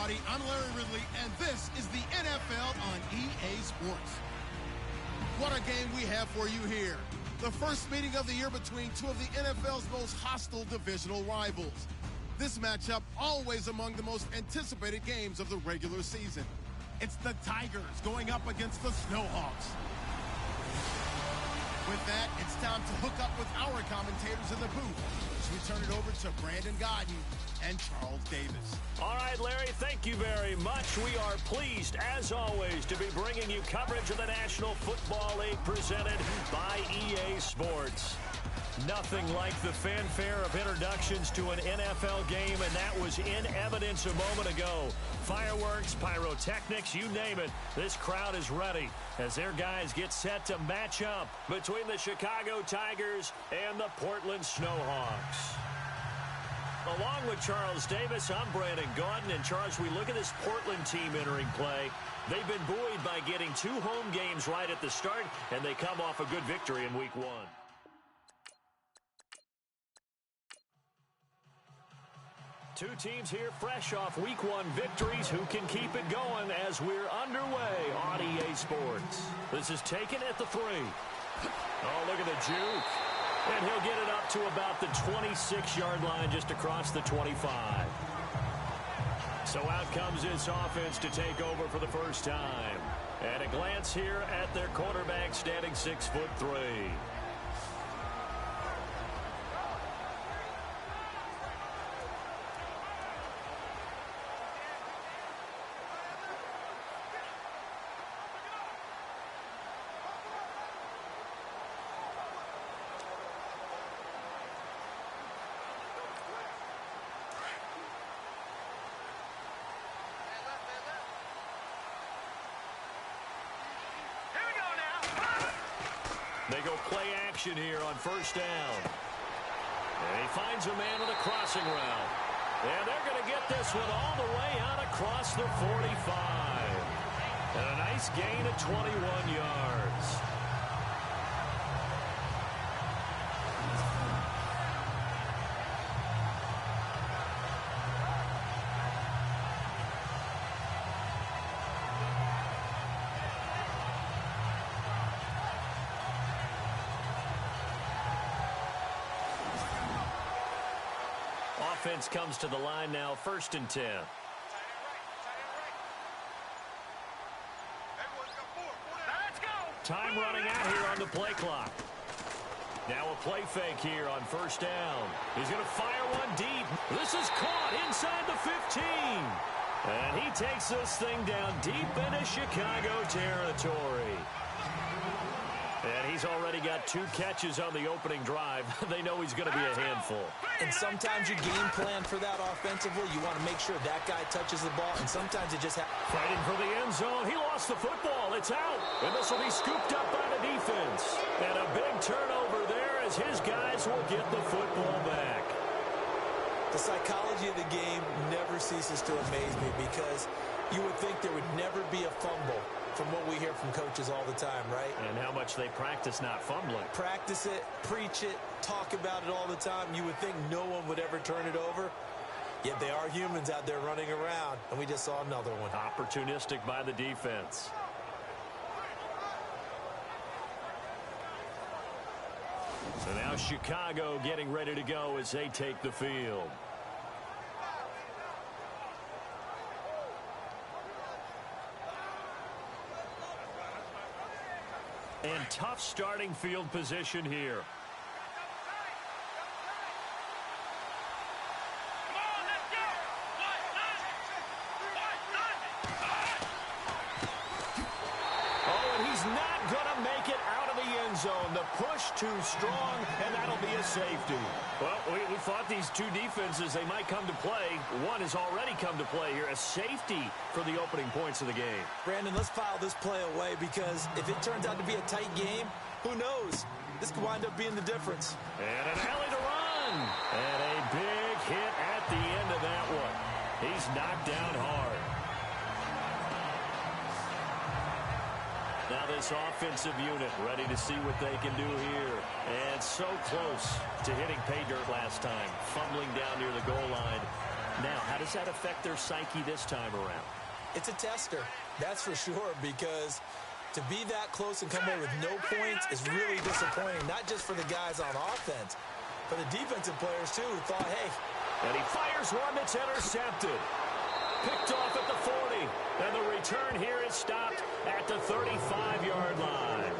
everybody. I'm Larry Ridley, and this is the NFL on EA Sports. What a game we have for you here. The first meeting of the year between two of the NFL's most hostile divisional rivals. This matchup always among the most anticipated games of the regular season. It's the Tigers going up against the Snowhawks. With that, it's time to hook up with our commentators in the booth. So we turn it over to Brandon Godden and Charles Davis. All right, Larry, thank you very much. We are pleased, as always, to be bringing you coverage of the National Football League presented by EA Sports. Nothing like the fanfare of introductions to an NFL game, and that was in evidence a moment ago. Fireworks, pyrotechnics, you name it. This crowd is ready as their guys get set to match up between the Chicago Tigers and the Portland Snowhawks. Along with Charles Davis, I'm Brandon Gaudin. And Charles, we look at this Portland team entering play. They've been buoyed by getting 2 home games right at the start, and they come off a good victory in Week 1. Two teams here fresh off Week 1 victories who can keep it going as we're underway on EA Sports. This is taken at the 3. Oh, look at the juke. And he'll get it up to about the 26-yard line just across the 25. So out comes this offense to take over for the first time. And a glance here at their quarterback standing 6'3". They go play action here on first down. And he finds a man with a crossing route. And they're going to get this one all the way out across the 45. And a nice gain of 21 yards. Offense comes to the line now, 1st and 10. Time running out here on the play clock. Now a play fake here on first down. He's going to fire one deep. This is caught inside the 15. And he takes this thing down deep into Chicago territory. And he's already got 2 catches on the opening drive. They know he's going to be a handful. And sometimes you game plan for that offensively. You want to make sure that guy touches the ball, and sometimes it just happens. Fighting for the end zone. He lost the football. It's out. And this will be scooped up by the defense. And a big turnover there as his guys will get the football back. The psychology of the game never ceases to amaze me because you would think there would never be a fumble from what we hear from coaches all the time, right? And how much they practice not fumbling. Practice it, preach it, talk about it all the time. You would think no one would ever turn it over. Yet they are humans out there running around, and we just saw another one. Opportunistic by the defense. So now Chicago getting ready to go as they take the field. And tough starting field position here. Oh, and he's not going to make it out of the end zone. The push too strong, and that'll be a safety. Well, we thought these two defenses, they might come to play. One has already come to play here, a safety for the opening points of the game. Brandon, let's file this play away because if it turns out to be a tight game, who knows? This could wind up being the difference. And an alley to run. And a big hit at the end of that one. He's knocked down hard. Now this offensive unit ready to see what they can do here. And so close to hitting pay dirt last time. Fumbling down near the goal line. Now, how does that affect their psyche this time around? It's a tester, that's for sure, because to be that close and come away with no points is really disappointing, not just for the guys on offense, but the defensive players, too, who thought, hey. And he fires one that's intercepted. Picked off at the 40. And the return here is stopped at the 35-yard line.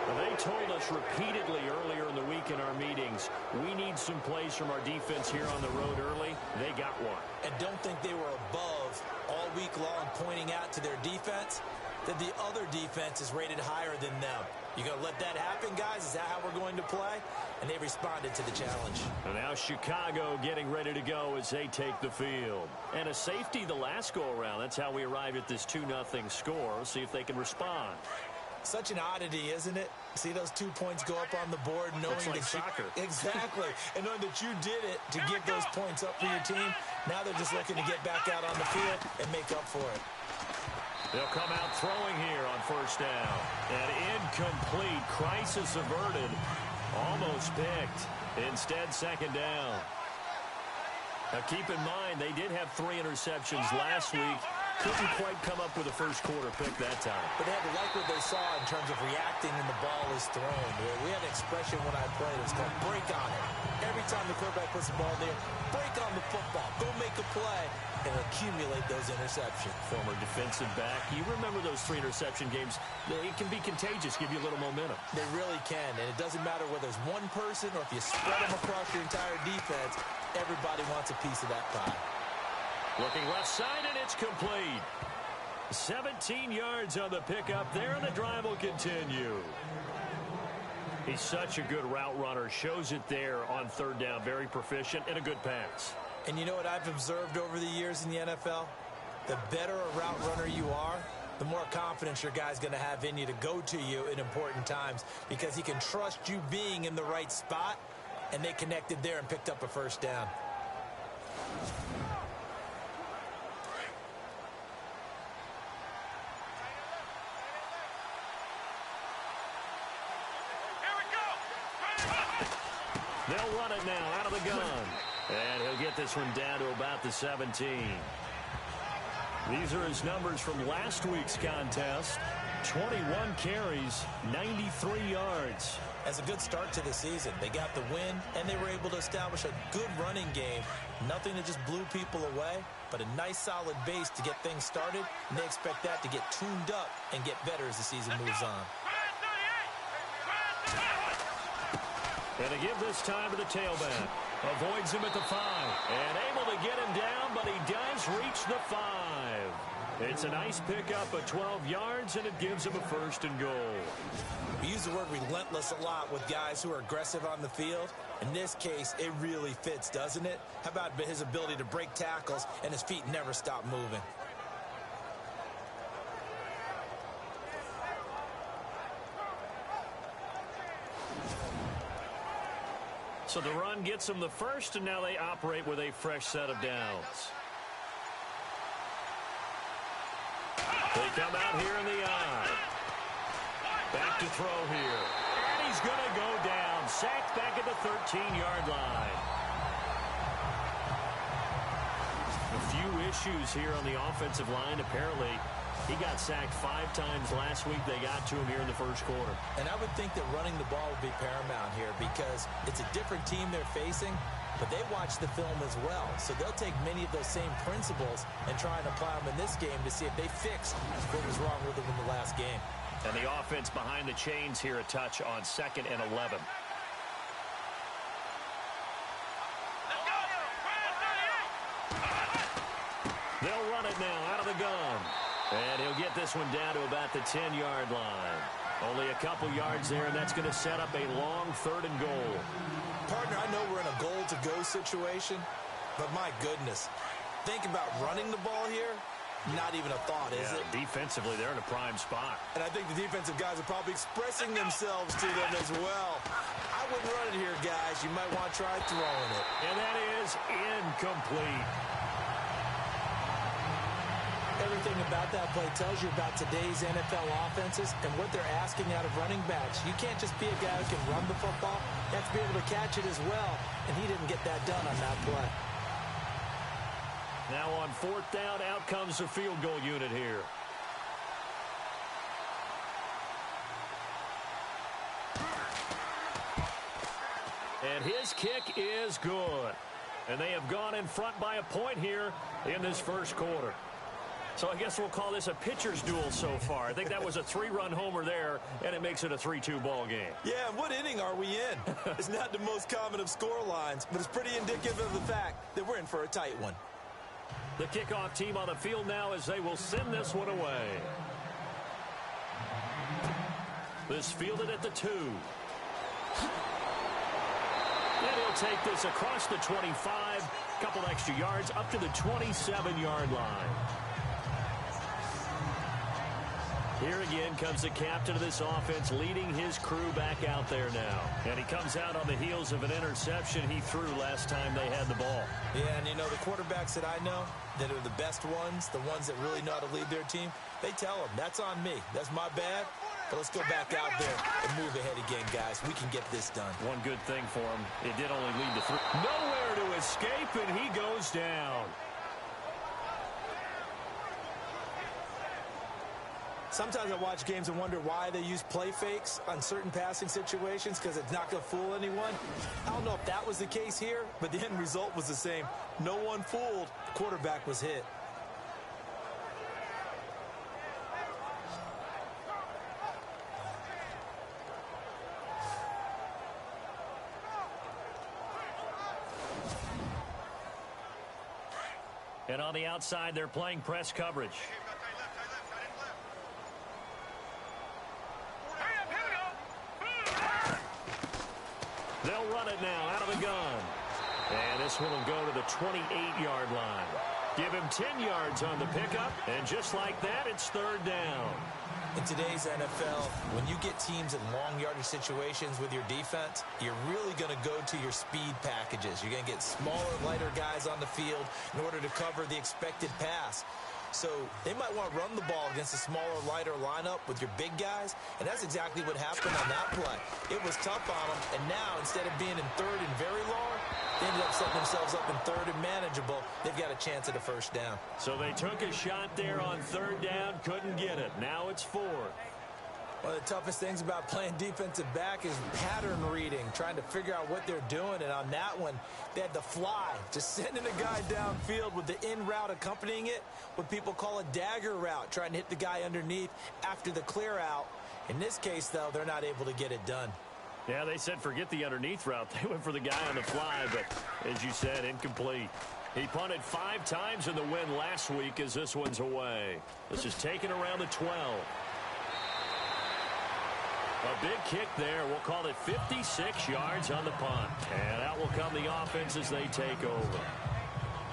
Well, they told us repeatedly earlier in the week in our meetings, we need some plays from our defense here on the road early. They got one. And don't think they were above all week long pointing out to their defense that the other defense is rated higher than them. You going to let that happen, guys? Is that how we're going to play? And they responded to the challenge. And now Chicago getting ready to go as they take the field. And a safety the last go-around. That's how we arrived at this 2-0 score. We'll see if they can respond. Such an oddity, isn't it? See those 2 points go up on the board knowing like that soccer. Exactly. And knowing that you did it to give those points up for your team. Now they're just looking to get back out on the field and make up for it. They'll come out throwing here on first down. And incomplete. Crisis averted. Almost picked. Instead, second down. Now, keep in mind, they did have 3 interceptions last week. Couldn't quite come up with a first-quarter pick that time. But they had to like what they saw in terms of reacting when the ball is thrown. We had an expression when I played. It was called break on it. Every time the quarterback puts the ball there, break on the football. Go make a play and accumulate those interceptions. Former defensive back. You remember those 3 interception games. It can be contagious, give you a little momentum. They really can, and it doesn't matter whether it's one person or if you spread them across your entire defense. Everybody wants a piece of that pie. Looking left side, and it's complete. 17 yards on the pickup there, and the drive will continue. He's such a good route runner. Shows it there on third down. Very proficient and a good pass. And you know what I've observed over the years in the NFL? The better a route runner you are, the more confidence your guy's going to have in you to go to you in important times because he can trust you being in the right spot, and they connected there and picked up a first down. They'll run it now out of the gun. And he'll get this one down to about the 17. These are his numbers from last week's contest. 21 carries, 93 yards. That's a good start to the season. They got the win, and they were able to establish a good running game. Nothing that just blew people away, but a nice solid base to get things started, and they expect that to get tuned up and get better as the season moves on. And to give this time to the tailback. Avoids him at the 5. And able to get him down, but he does reach the 5. It's a nice pickup of 12 yards, and it gives him a first and goal. We use the word relentless a lot with guys who are aggressive on the field. In this case, it really fits, doesn't it? How about his ability to break tackles and his feet never stop moving? So the run gets them the first, and now they operate with a fresh set of downs. They come out here in the eye. Back to throw here. And he's going to go down. Sacked back at the 13-yard line. A few issues here on the offensive line. Apparently, he got sacked 5 times last week. They got to him here in the first quarter. And I would think that running the ball would be paramount here because it's a different team they're facing, but they watch the film as well. So they'll take many of those same principles and try and apply them in this game to see if they fix what was wrong with them in the last game. And the offense behind the chains here, a touch on 2nd and 11. They'll run it now out of the gun. And he'll get this one down to about the 10-yard line. Only a couple yards there, and that's going to set up a long 3rd and goal. Partner, I know we're in a goal-to-go situation, but my goodness, think about running the ball here. Not even a thought, is it? Defensively, they're in a prime spot. And I think the defensive guys are probably expressing themselves to them as well. I wouldn't run it here, guys. You might want to try throwing it. And that is incomplete. Everything about that play tells you about today's NFL offenses and what they're asking out of running backs. You can't just be a guy who can run the football. You have to be able to catch it as well, and he didn't get that done on that play. Now on 4th down, out comes the field goal unit here. And his kick is good. And they have gone in front by a point here in this first quarter. So I guess we'll call this a pitcher's duel so far. I think that was a 3-run homer there, and it makes it a 3-2 ball game. Yeah, and what inning are we in? It's not the most common of score lines, but it's pretty indicative of the fact that we're in for a tight one. The kickoff team on the field now as they will send this one away. This fielded at the 2. And he'll take this across the 25, couple extra yards up to the 27-yard line. Here again comes the captain of this offense leading his crew back out there now. And he comes out on the heels of an interception he threw last time they had the ball. Yeah, and you know, the quarterbacks that I know that are the best ones, the ones that really know how to lead their team, they tell them, that's on me. That's my bad. But let's go back out there and move ahead again, guys. We can get this done. One good thing for him, it did only lead to 3. Nowhere to escape, and he goes down. Sometimes I watch games and wonder why they use play fakes on certain passing situations because it's not going to fool anyone. I don't know if that was the case here, but the end result was the same. No one fooled. The quarterback was hit. And on the outside, they're playing press coverage. They'll run it now out of the gun. And this one will go to the 28-yard line. Give him 10 yards on the pickup, and just like that, it's 3rd down. In today's NFL, when you get teams in long yardage situations with your defense, you're really going to go to your speed packages. You're going to get smaller, lighter guys on the field in order to cover the expected pass. So they might want to run the ball against a smaller, lighter lineup with your big guys, and that's exactly what happened on that play. It was tough on them, and now instead of being in 3rd and very long, they ended up setting themselves up in 3rd and manageable. They've got a chance at a 1st down. So they took a shot there on 3rd down, couldn't get it. Now it's 4th. One of the toughest things about playing defensive back is pattern reading, trying to figure out what they're doing. And on that one, they had the fly, just sending a guy downfield with the in route accompanying it, what people call a dagger route, trying to hit the guy underneath after the clear out. In this case, though, they're not able to get it done. Yeah, they said forget the underneath route. They went for the guy on the fly, but as you said, incomplete. He punted 5 times in the win last week as this one's away. This is taken around the 12. A big kick there. We'll call it 56 yards on the punt. And out will come the offense as they take over.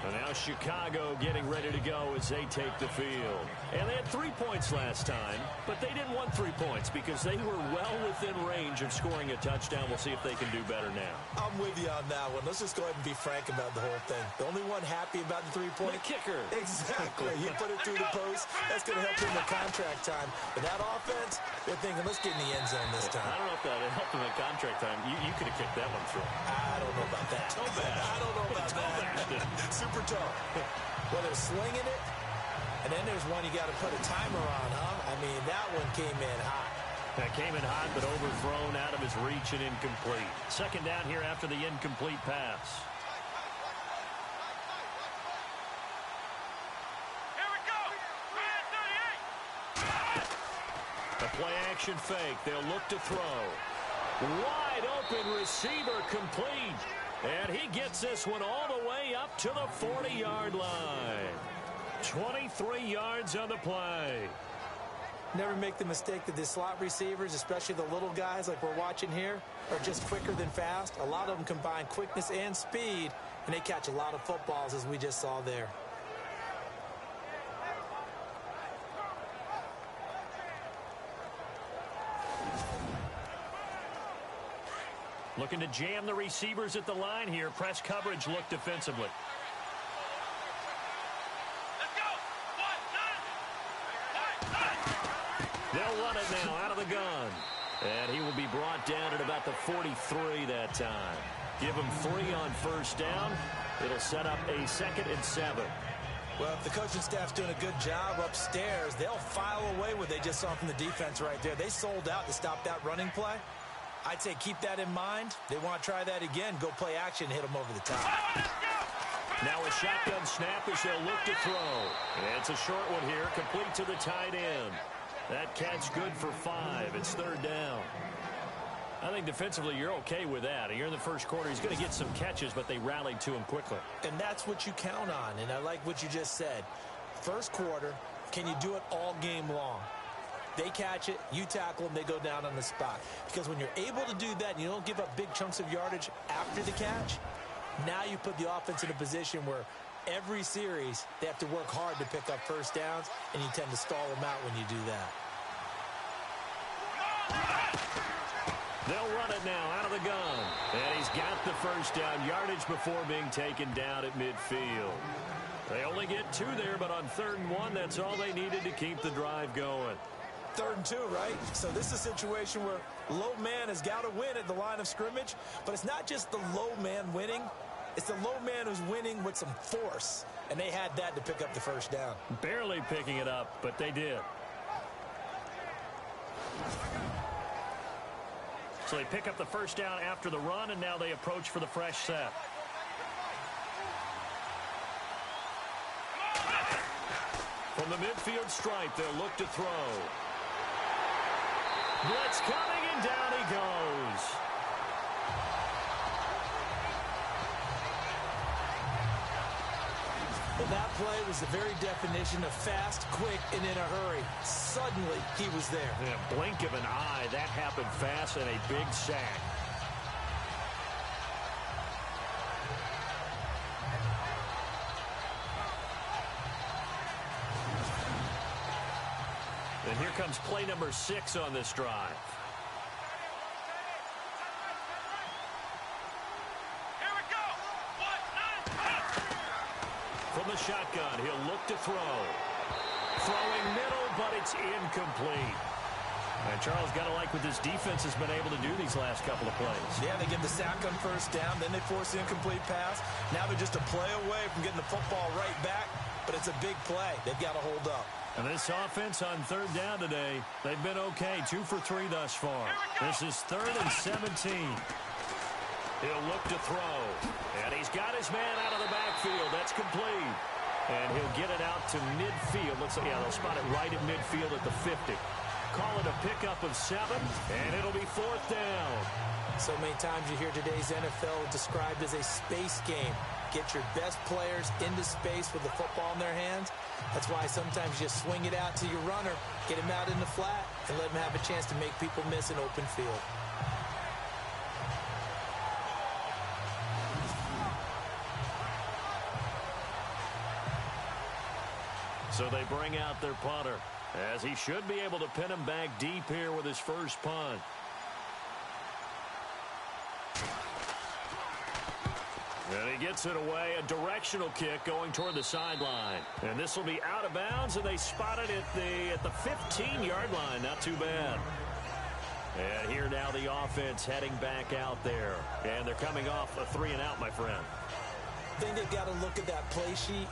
And now Chicago getting ready to go as they take the field. And they had 3 points last time, but they didn't want 3 points because they were well within range of scoring a touchdown. We'll see if they can do better now. I'm with you on that one. Let's just go ahead and be frank about the whole thing. The only one happy about the 3-point? The kicker. Exactly. He put it through the post. That's going to help him in contract time. But that offense, they're thinking, let's get in the end zone this time. I don't know if that helped him in contract time. You could have kicked that one through. I don't know about that. So bad. I don't know about that. Super tough. Well, they're slinging it, and then there's one you got to put a timer on, huh? I mean, that one came in hot. That came in hot, but overthrown out of his reach and incomplete. 2nd down here after the incomplete pass. Here we go. A play-action fake. They'll look to throw. Wide open receiver complete. And he gets this one all the way up to the 40-yard line. 23 yards on the play. Never make the mistake that the slot receivers, especially the little guys like we're watching here, are just quicker than fast. A lot of them combine quickness and speed, and they catch a lot of footballs, as we just saw there. Looking to jam the receivers at the line here. Press coverage look defensively. Let's go. 1, 9. They'll run it now out of the gun. And he will be brought down at about the 43 that time. Give him 3 on 1st down. It'll set up a 2nd and 7. Well, if the coaching staff's doing a good job upstairs, they'll file away what they just saw from the defense right there. They sold out to stop that running play. I'd say keep that in mind. They want to try that again. Go play action, hit them over the top. Now a shotgun snap as they'll look to throw. And it's a short one here, complete to the tight end. That catch good for 5. It's third down. I think defensively you're okay with that. You're in the first quarter. He's going to get some catches, but they rallied to him quickly. And that's what you count on, and I like what you just said. First quarter, can you do it all game long? They catch it, you tackle them, they go down on the spot. Because when you're able to do that and you don't give up big chunks of yardage after the catch, now you put the offense in a position where every series they have to work hard to pick up first downs, and you tend to stall them out when you do that. They'll run it now out of the gun. And he's got the first down yardage before being taken down at midfield. They only get 2 there, but on 3rd and 1, that's all they needed to keep the drive going. 3rd and 2, right? So this is a situation where low man has got to win at the line of scrimmage, but it's not just the low man winning. It's the low man who's winning with some force, and they had that to pick up the first down. Barely picking it up, but they did. So they pick up the first down after the run, and now they approach for the fresh set. From the midfield stripe, they'll look to throw. Blitz coming, and down he goes. Well, that play was the very definition of fast, quick, and in a hurry. Suddenly, he was there. In a blink of an eye, that happened fast, and a big sack. And here comes play number 6 on this drive. From the shotgun, he'll look to throw. Throwing middle, but it's incomplete. And Charles, got to like what this defense has been able to do these last couple of plays. Yeah, they get the sack on first down, then they force the incomplete pass. Now they're just a play away from getting the football right back, but it's a big play. They've got to hold up. And this offense on 3rd down today, they've been okay. 2 for 3 thus far. This is 3rd and 17. He'll look to throw. And he's got his man out of the backfield. That's complete. And he'll get it out to midfield. Let's see, yeah, they'll spot it right at midfield at the 50. Call it a pickup of 7, and it'll be 4th down. So many times you hear today's NFL described as a space game. Get your best players into space with the football in their hands. That's why sometimes you just swing it out to your runner, get him out in the flat, and let him have a chance to make people miss an open field. So they bring out their punter, as he should be able to pin him back deep here with his first punt. And he gets it away, a directional kick going toward the sideline. And this will be out of bounds, and they spot it at the 15-yard line. Not too bad. And here now the offense heading back out there. And they're coming off a 3-and-out, my friend. I think they've got to look at that play sheet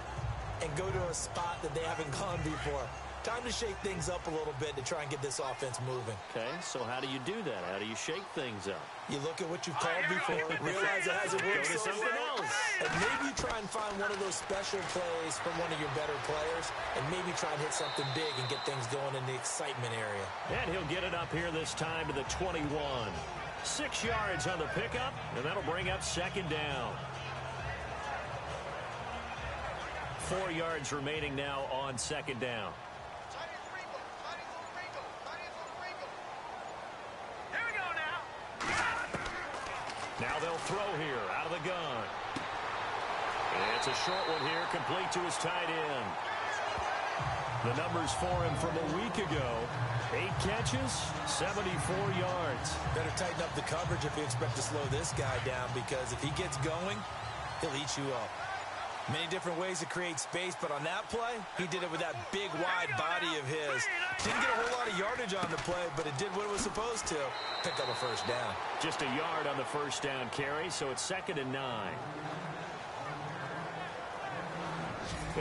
and go to a spot that they haven't gone before. Time to shake things up a little bit to try and get this offense moving. Okay, so how do you do that? How do you shake things up? You look at what you've called before, realize it hasn't worked so well, and maybe you try and find one of those special plays from one of your better players, and maybe try and hit something big and get things going in the excitement area. And he'll get it up here this time to the 21. 6 yards on the pickup, and that'll bring up 2nd down. 4 yards remaining now on 2nd down. Now they'll throw here out of the gun. And it's a short one here, complete to his tight end. The numbers for him from a week ago: 8 catches, 74 yards. Better tighten up the coverage if you expect to slow this guy down, because if he gets going, he'll eat you up. Many different ways to create space, but on that play, he did it with that big, wide body of his. Didn't get a whole lot of yardage on the play, but it did what it was supposed to. Pick up a first down. Just a yard on the first down carry, so it's 2nd and 9.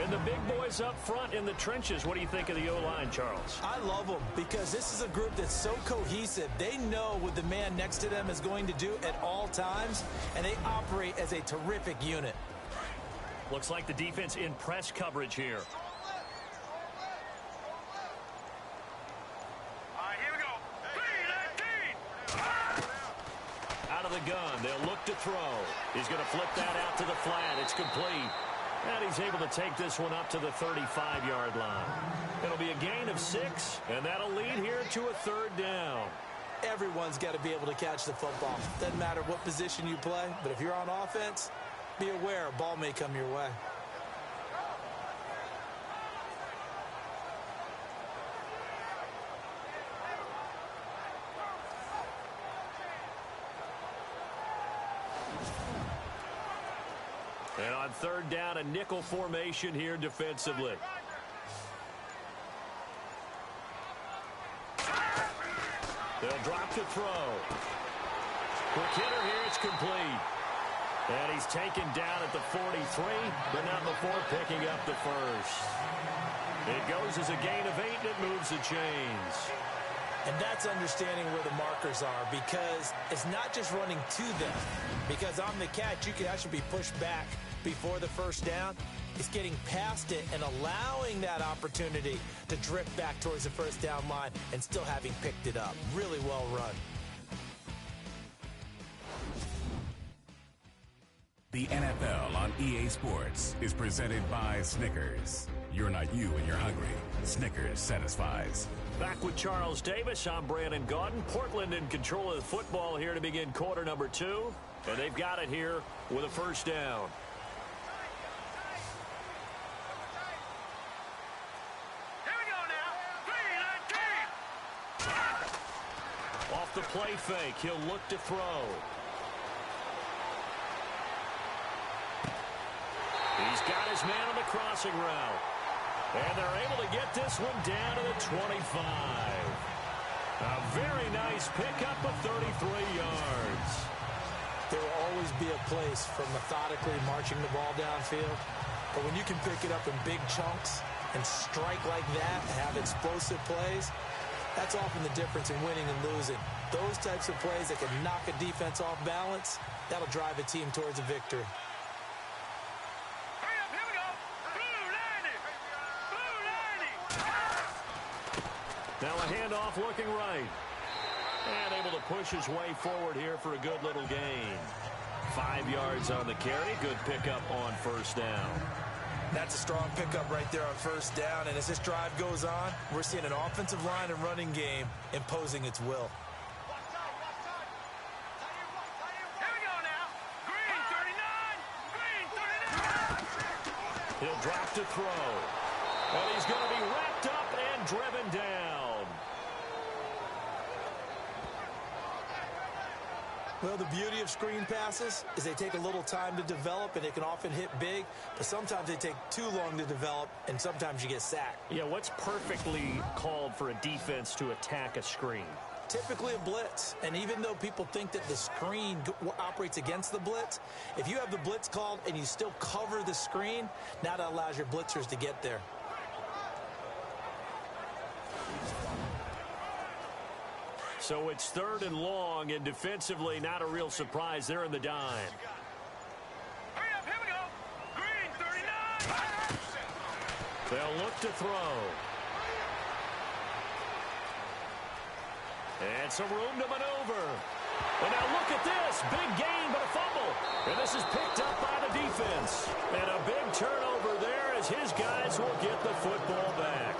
And the big boys up front in the trenches. What do you think of the O-line, Charles? I love them because this is a group that's so cohesive. They know what the man next to them is going to do at all times, and they operate as a terrific unit. Looks like the defense in press coverage here. Here we go. 3-19. Out of the gun. They'll look to throw. He's going to flip that out to the flat. It's complete. And he's able to take this one up to the 35-yard line. It'll be a gain of 6, and that'll lead here to a 3rd down. Everyone's got to be able to catch the football. Doesn't matter what position you play, but if you're on offense, be aware a ball may come your way. And on 3rd down, a nickel formation here defensively. They'll drop the throw. Quick hitter here, it's complete. And he's taken down at the 43, but not before picking up the first. It goes as a gain of 8, and it moves the chains. And that's understanding where the markers are, because it's not just running to them. Because on the catch, you can actually be pushed back before the first down. It's getting past it and allowing that opportunity to drift back towards the first down line and still having picked it up. Really well run. The NFL on EA Sports is presented by Snickers. You're not you when you're hungry. Snickers satisfies. Back with Charles Davis, I'm Brandon Gaudin. Portland in control of the football here to begin quarter number 2. And they've got it here with a first down. Here we go now. 3-19. Off the play fake, he'll look to throw. He's got his man on the crossing route. And they're able to get this one down to the 25. A very nice pickup of 33 yards. There will always be a place for methodically marching the ball downfield. But when you can pick it up in big chunks and strike like that and have explosive plays, that's often the difference in winning and losing. Those types of plays that can knock a defense off balance, that'll drive a team towards a victory. Hurry up, here we go. Blue 90. Now a handoff looking right. And able to push his way forward here for a good little gain. 5 yards on the carry. Good pickup on first down. That's a strong pickup right there on first down. And as this drive goes on, we're seeing an offensive line and running game imposing its will. Here we go now. Green 39. Green 39. He'll drop to throw. And he's going to be wrapped up and driven down. Well, the beauty of screen passes is they take a little time to develop, and they can often hit big, but sometimes they take too long to develop, and sometimes you get sacked. Yeah, what's perfectly called for a defense to attack a screen? Typically a blitz, and even though people think that the screen operates against the blitz, if you have the blitz called and you still cover the screen, now that allows your blitzers to get there. So it's 3rd and long, and defensively not a real surprise. They're in the dime. Hurry up, here we go. Green 39. They'll look to throw. And some room to maneuver. And now look at this. Big gain, but a fumble. And this is picked up by the defense. And a big turnover there as his guys will get the football back.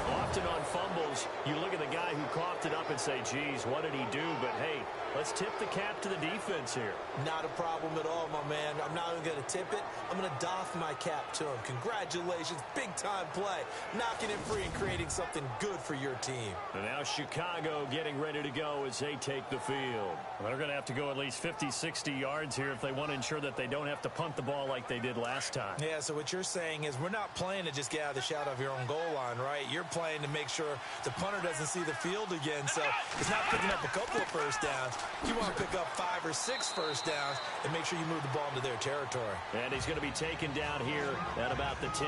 Often on fumbles, you look at the guy who coughed it up and say, geez, what did he do? But, hey, let's tip the cap to the defense here. Not a problem at all, my man. I'm not even going to tip it. I'm going to doff my cap to him. Congratulations. Big-time play. Knocking it free and creating something good for your team. And now Chicago getting ready to go as they take the field. Well, they're going to have to go at least 50, 60 yards here if they want to ensure that they don't have to punt the ball like they did last time. Yeah, so what you're saying is we're not playing to just get out of the shadow of your own goal line, right? You're playing to make sure the punter doesn't see the field again. So it's not picking up a couple of first downs. You want to pick up 5 or 6 first downs and make sure you move the ball into their territory. And he's going to be taken down here at about the 10.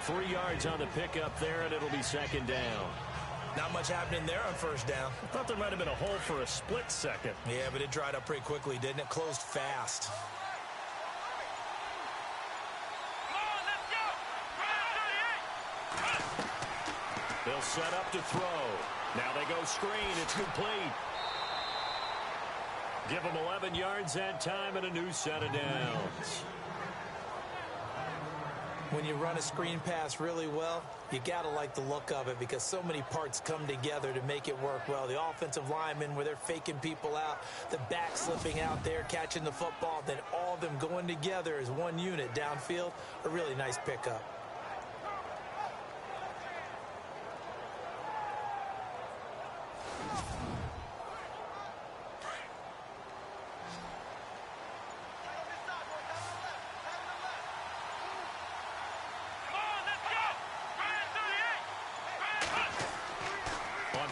3 yards on the pickup there, and it'll be second down. Not much happening there on first down. I thought there might have been a hole for a split second. Yeah, but it dried up pretty quickly, didn't it? Closed fast. They'll set up to throw. Now they go screen. It's complete. Give them 11 yards that time and a new set of downs. When you run a screen pass really well, you got to like the look of it because so many parts come together to make it work well. The offensive linemen where they're faking people out, the back slipping out there, catching the football, then all of them going together as one unit downfield. A really nice pickup.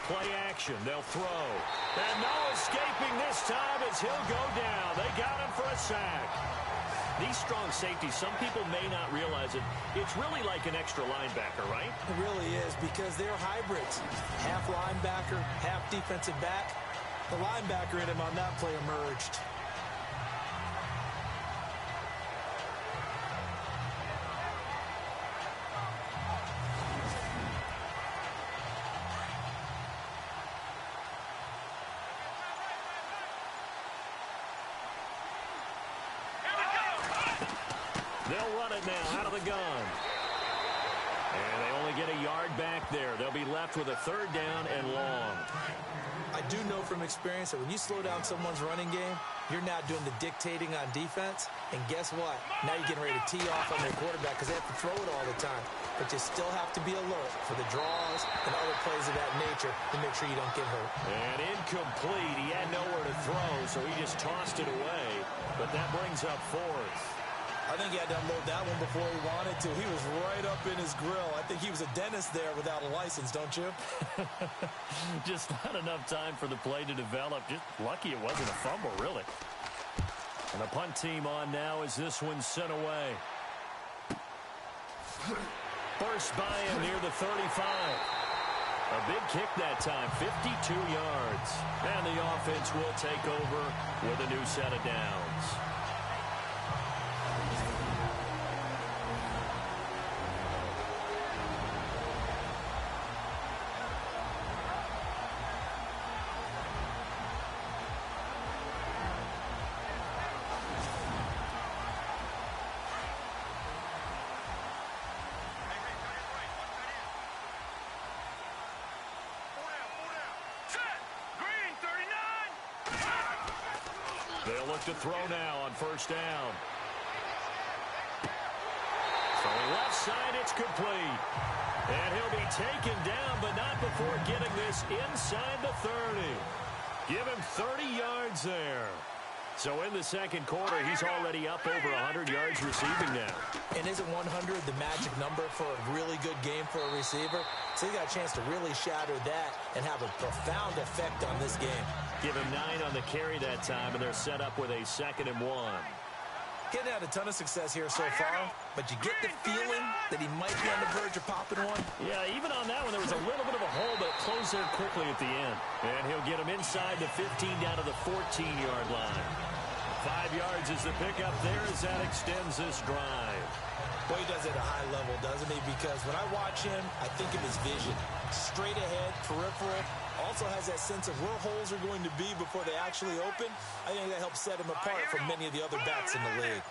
Play action. They'll throw. And no escaping this time as he'll go down. They got him for a sack. These strong safeties, some people may not realize it. It's really like an extra linebacker, right? It really is because they're hybrids. Half linebacker, half defensive back. The linebacker in him on that play emerged. They'll run it now out of the gun. And they only get a yard back there. They'll be left with a third down and long. I do know from experience that when you slow down someone's running game, you're now doing the dictating on defense. And guess what? Now you're getting ready to tee off on their quarterback because they have to throw it all the time. But you still have to be alert for the draws and other plays of that nature to make sure you don't get hurt. And incomplete. He had nowhere to throw, so he just tossed it away. But that brings up fourth. I think he had to unload that one before he wanted to. He was right up in his grill. I think he was a dentist there without a license, don't you? Just not enough time for the play to develop. Just lucky it wasn't a fumble, really. And the punt team on now as this one's sent away. First by him near the 35. A big kick that time, 52 yards. And the offense will take over with a new set of downs. They'll look to throw now on first down. So left side, it's complete. And he'll be taken down, but not before getting this inside the 30. Give him 30 yards there. So in the second quarter, he's already up over 100 yards receiving now. And isn't 100 the magic number for a really good game for a receiver? So he got a chance to really shatter that and have a profound effect on this game. Give him 9 on the carry that time, and they're set up with a 2nd and 1. Getting had a ton of success here so far, but you get the feeling that he might be on the verge of popping one. Yeah, even on that one, there was a little bit of a hole, but it closed there quickly at the end. And he'll get him inside the 15 down to the 14-yard line. 5 yards is the pickup there as that extends this drive. Boy, he does it at a high level, doesn't he? Because when I watch him, I think of his vision. Straight ahead, peripheral. Also has that sense of where holes are going to be before they actually open. I think that helps set him apart from many of the other backs in the league.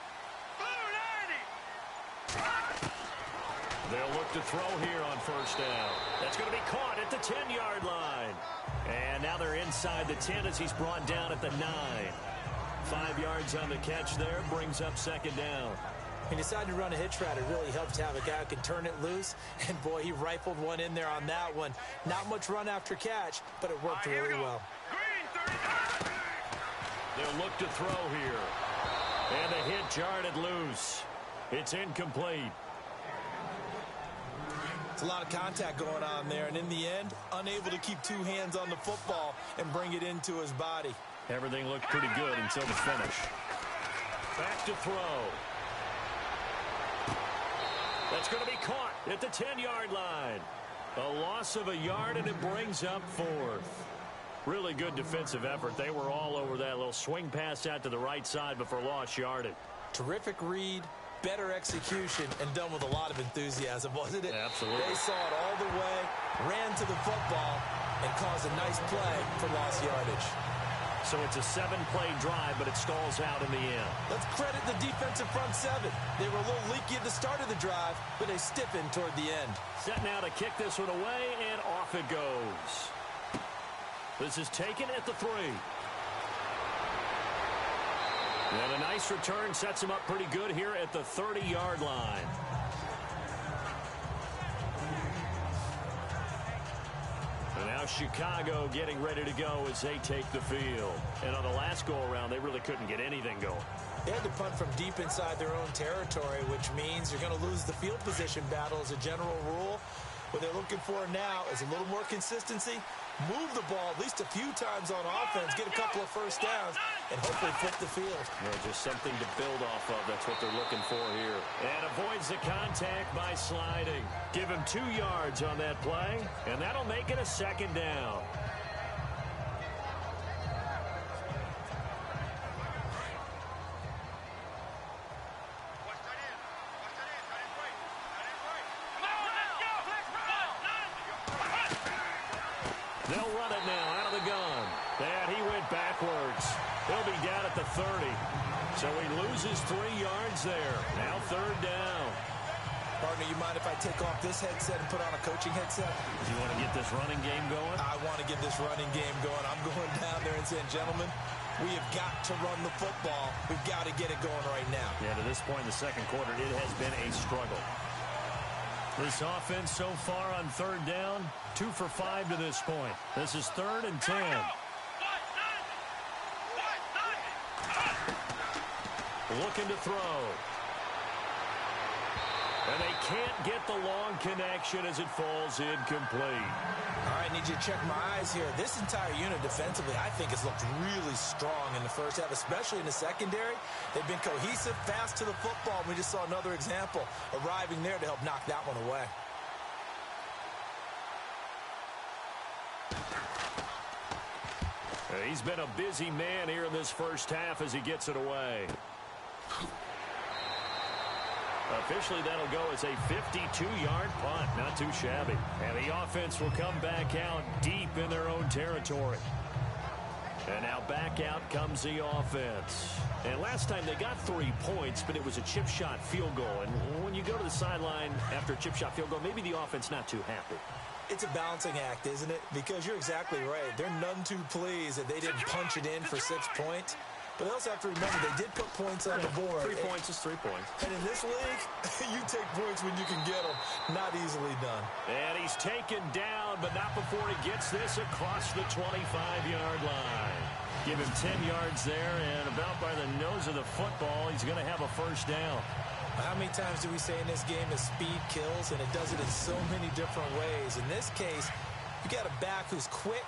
They'll look to throw here on first down. That's going to be caught at the 10-yard line. And now they're inside the 10 as he's brought down at the 9. 5 yards on the catch there, brings up 2nd down. He decided to run a hitch route. It really helps to have a guy who can turn it loose. And, boy, he rifled one in there on that one. Not much run after catch, but it worked really well. They'll look to throw here. And the hit jarred it loose. It's incomplete. It's a lot of contact going on there. And in the end, unable to keep 2 hands on the football and bring it into his body. Everything looked pretty good until the finish. Back to throw. That's going to be caught at the 10-yard line. A loss of a yard, and it brings up 4th. Really good defensive effort. They were all over that little swing pass out to the right side, but for lost yardage. Terrific read, better execution, and done with a lot of enthusiasm, wasn't it? Absolutely. They saw it all the way, ran to the football, and caused a nice play for lost yardage. So it's a 7-play drive, but it stalls out in the end. Let's credit the defensive front 7. They were a little leaky at the start of the drive, but they stiffened toward the end. Set now to kick this one away, and off it goes. This is taken at the 3. And a nice return sets him up pretty good here at the 30-yard line. And now Chicago getting ready to go as they take the field. And on the last go-around, they really couldn't get anything going. They had to punt from deep inside their own territory, which means you're going to lose the field position battle as a general rule. What they're looking for now is a little more consistency, move the ball at least a few times on offense, get a couple of first downs, and hopefully flip the field. Yeah, just something to build off of. That's what they're looking for here. And avoids the contact by sliding. Give him 2 yards on that play, and that'll make it a 2nd down. They'll run it now out of the gun. And he went backwards. He'll be down at the 30. So he loses 3 yards there. Now 3rd down. Partner, you mind if I take off this headset and put on a coaching headset? Do you want to get this running game going? I want to get this running game going. I'm going down there and saying, gentlemen, we have got to run the football. We've got to get it going right now. Yeah, to this point in the 2nd quarter, it has been a struggle. This offense so far on 3rd down, 2 for 5 to this point. This is 3rd and 10. Looking to throw. And they can't get the long connection as it falls incomplete. All right, need you to check my eyes here. This entire unit defensively, I think, has looked really strong in the first half, especially in the secondary. They've been cohesive, fast to the football. We just saw another example arriving there to help knock that one away. He's been a busy man here in this first half as he gets it away. Officially, that'll go as a 52-yard punt. Not too shabby. And the offense will come back out deep in their own territory. And now back out comes the offense. And last time they got 3 points, but it was a chip shot field goal. And when you go to the sideline after a chip shot field goal, maybe the offense not too happy. It's a balancing act, isn't it? Because you're exactly right. They're none too pleased that they didn't punch it in for 6 points. But they also have to remember they did put points on the board. 3 points is 3 points. And in this league, you take points when you can get them. Not easily done. And he's taken down, but not before he gets this across the 25-yard line. Give him 10 yards there, and about by the nose of the football, he's going to have a first down. How many times do we say in this game that speed kills, and it does it in so many different ways? In this case, you got a back who's quick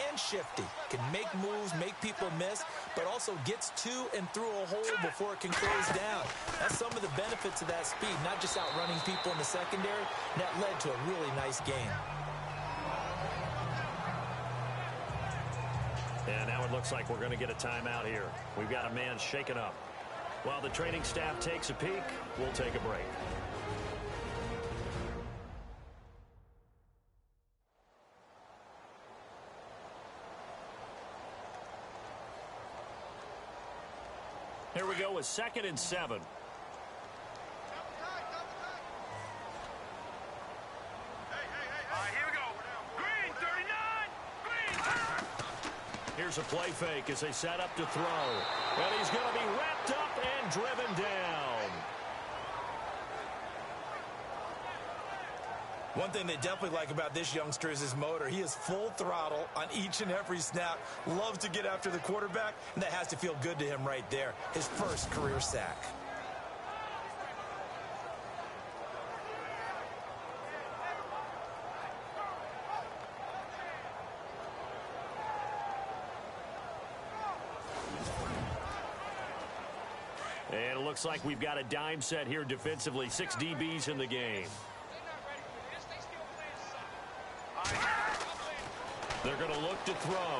and shifty, can make moves, make people miss, but also gets to and through a hole before it can close down. That's some of the benefits of that speed, not just outrunning people in the secondary. And that led to a really nice game. And now it looks like we're going to get a timeout here. We've got a man shaken up. While the training staff takes a peek, we'll take a break. Here we go with 2nd and 7. Here we go. Green, 39. Green. Here's a play fake as they set up to throw. And he's going to be wrapped up and driven down. One thing they definitely like about this youngster is his motor. He is full throttle on each and every snap. Loves to get after the quarterback, and that has to feel good to him right there. His first career sack. looks like we've got a dime set here defensively. 6 DBs in the game. They're going to look to throw.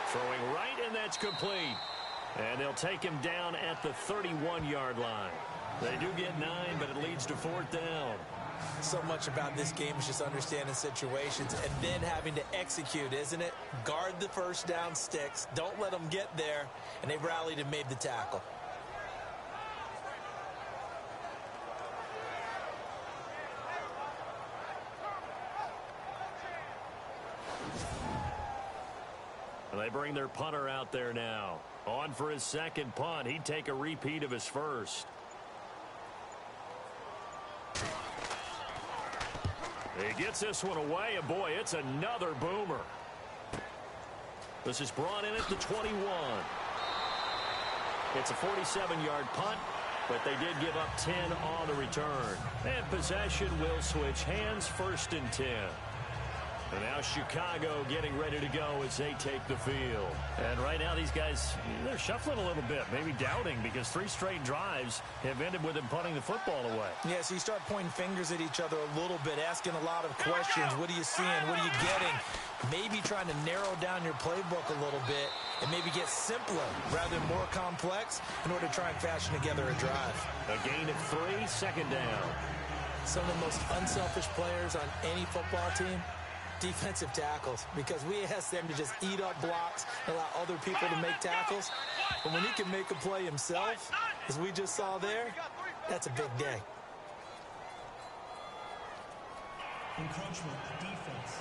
Throwing right, and that's complete. And they'll take him down at the 31-yard line. They do get 9, but it leads to 4th down. So much about this game is just understanding situations and then having to execute, isn't it? Guard the first down sticks. Don't let them get there. And they rallied and made the tackle. And they bring their punter out there now. On for his second punt. He'd take a repeat of his first. He gets this one away, and boy, it's another boomer. This is brought in at the 21. It's a 47-yard punt, but they did give up 10 on the return. And possession will switch hands, 1st and 10. And now Chicago getting ready to go as they take the field. And right now these guys, they're shuffling a little bit, maybe doubting, because 3 straight drives have ended with them punting the football away. Yeah, so you start pointing fingers at each other a little bit, asking a lot of questions. What are you seeing? What are you getting? Maybe trying to narrow down your playbook a little bit and maybe get simpler rather than more complex in order to try and fashion together a drive. A gain of 3, 2nd down. Some of the most unselfish players on any football team, defensive tackles, because we ask them to just eat up blocks and allow other people to make tackles. But when he can make a play himself, as we just saw there, that's a big day. Encroachment defense.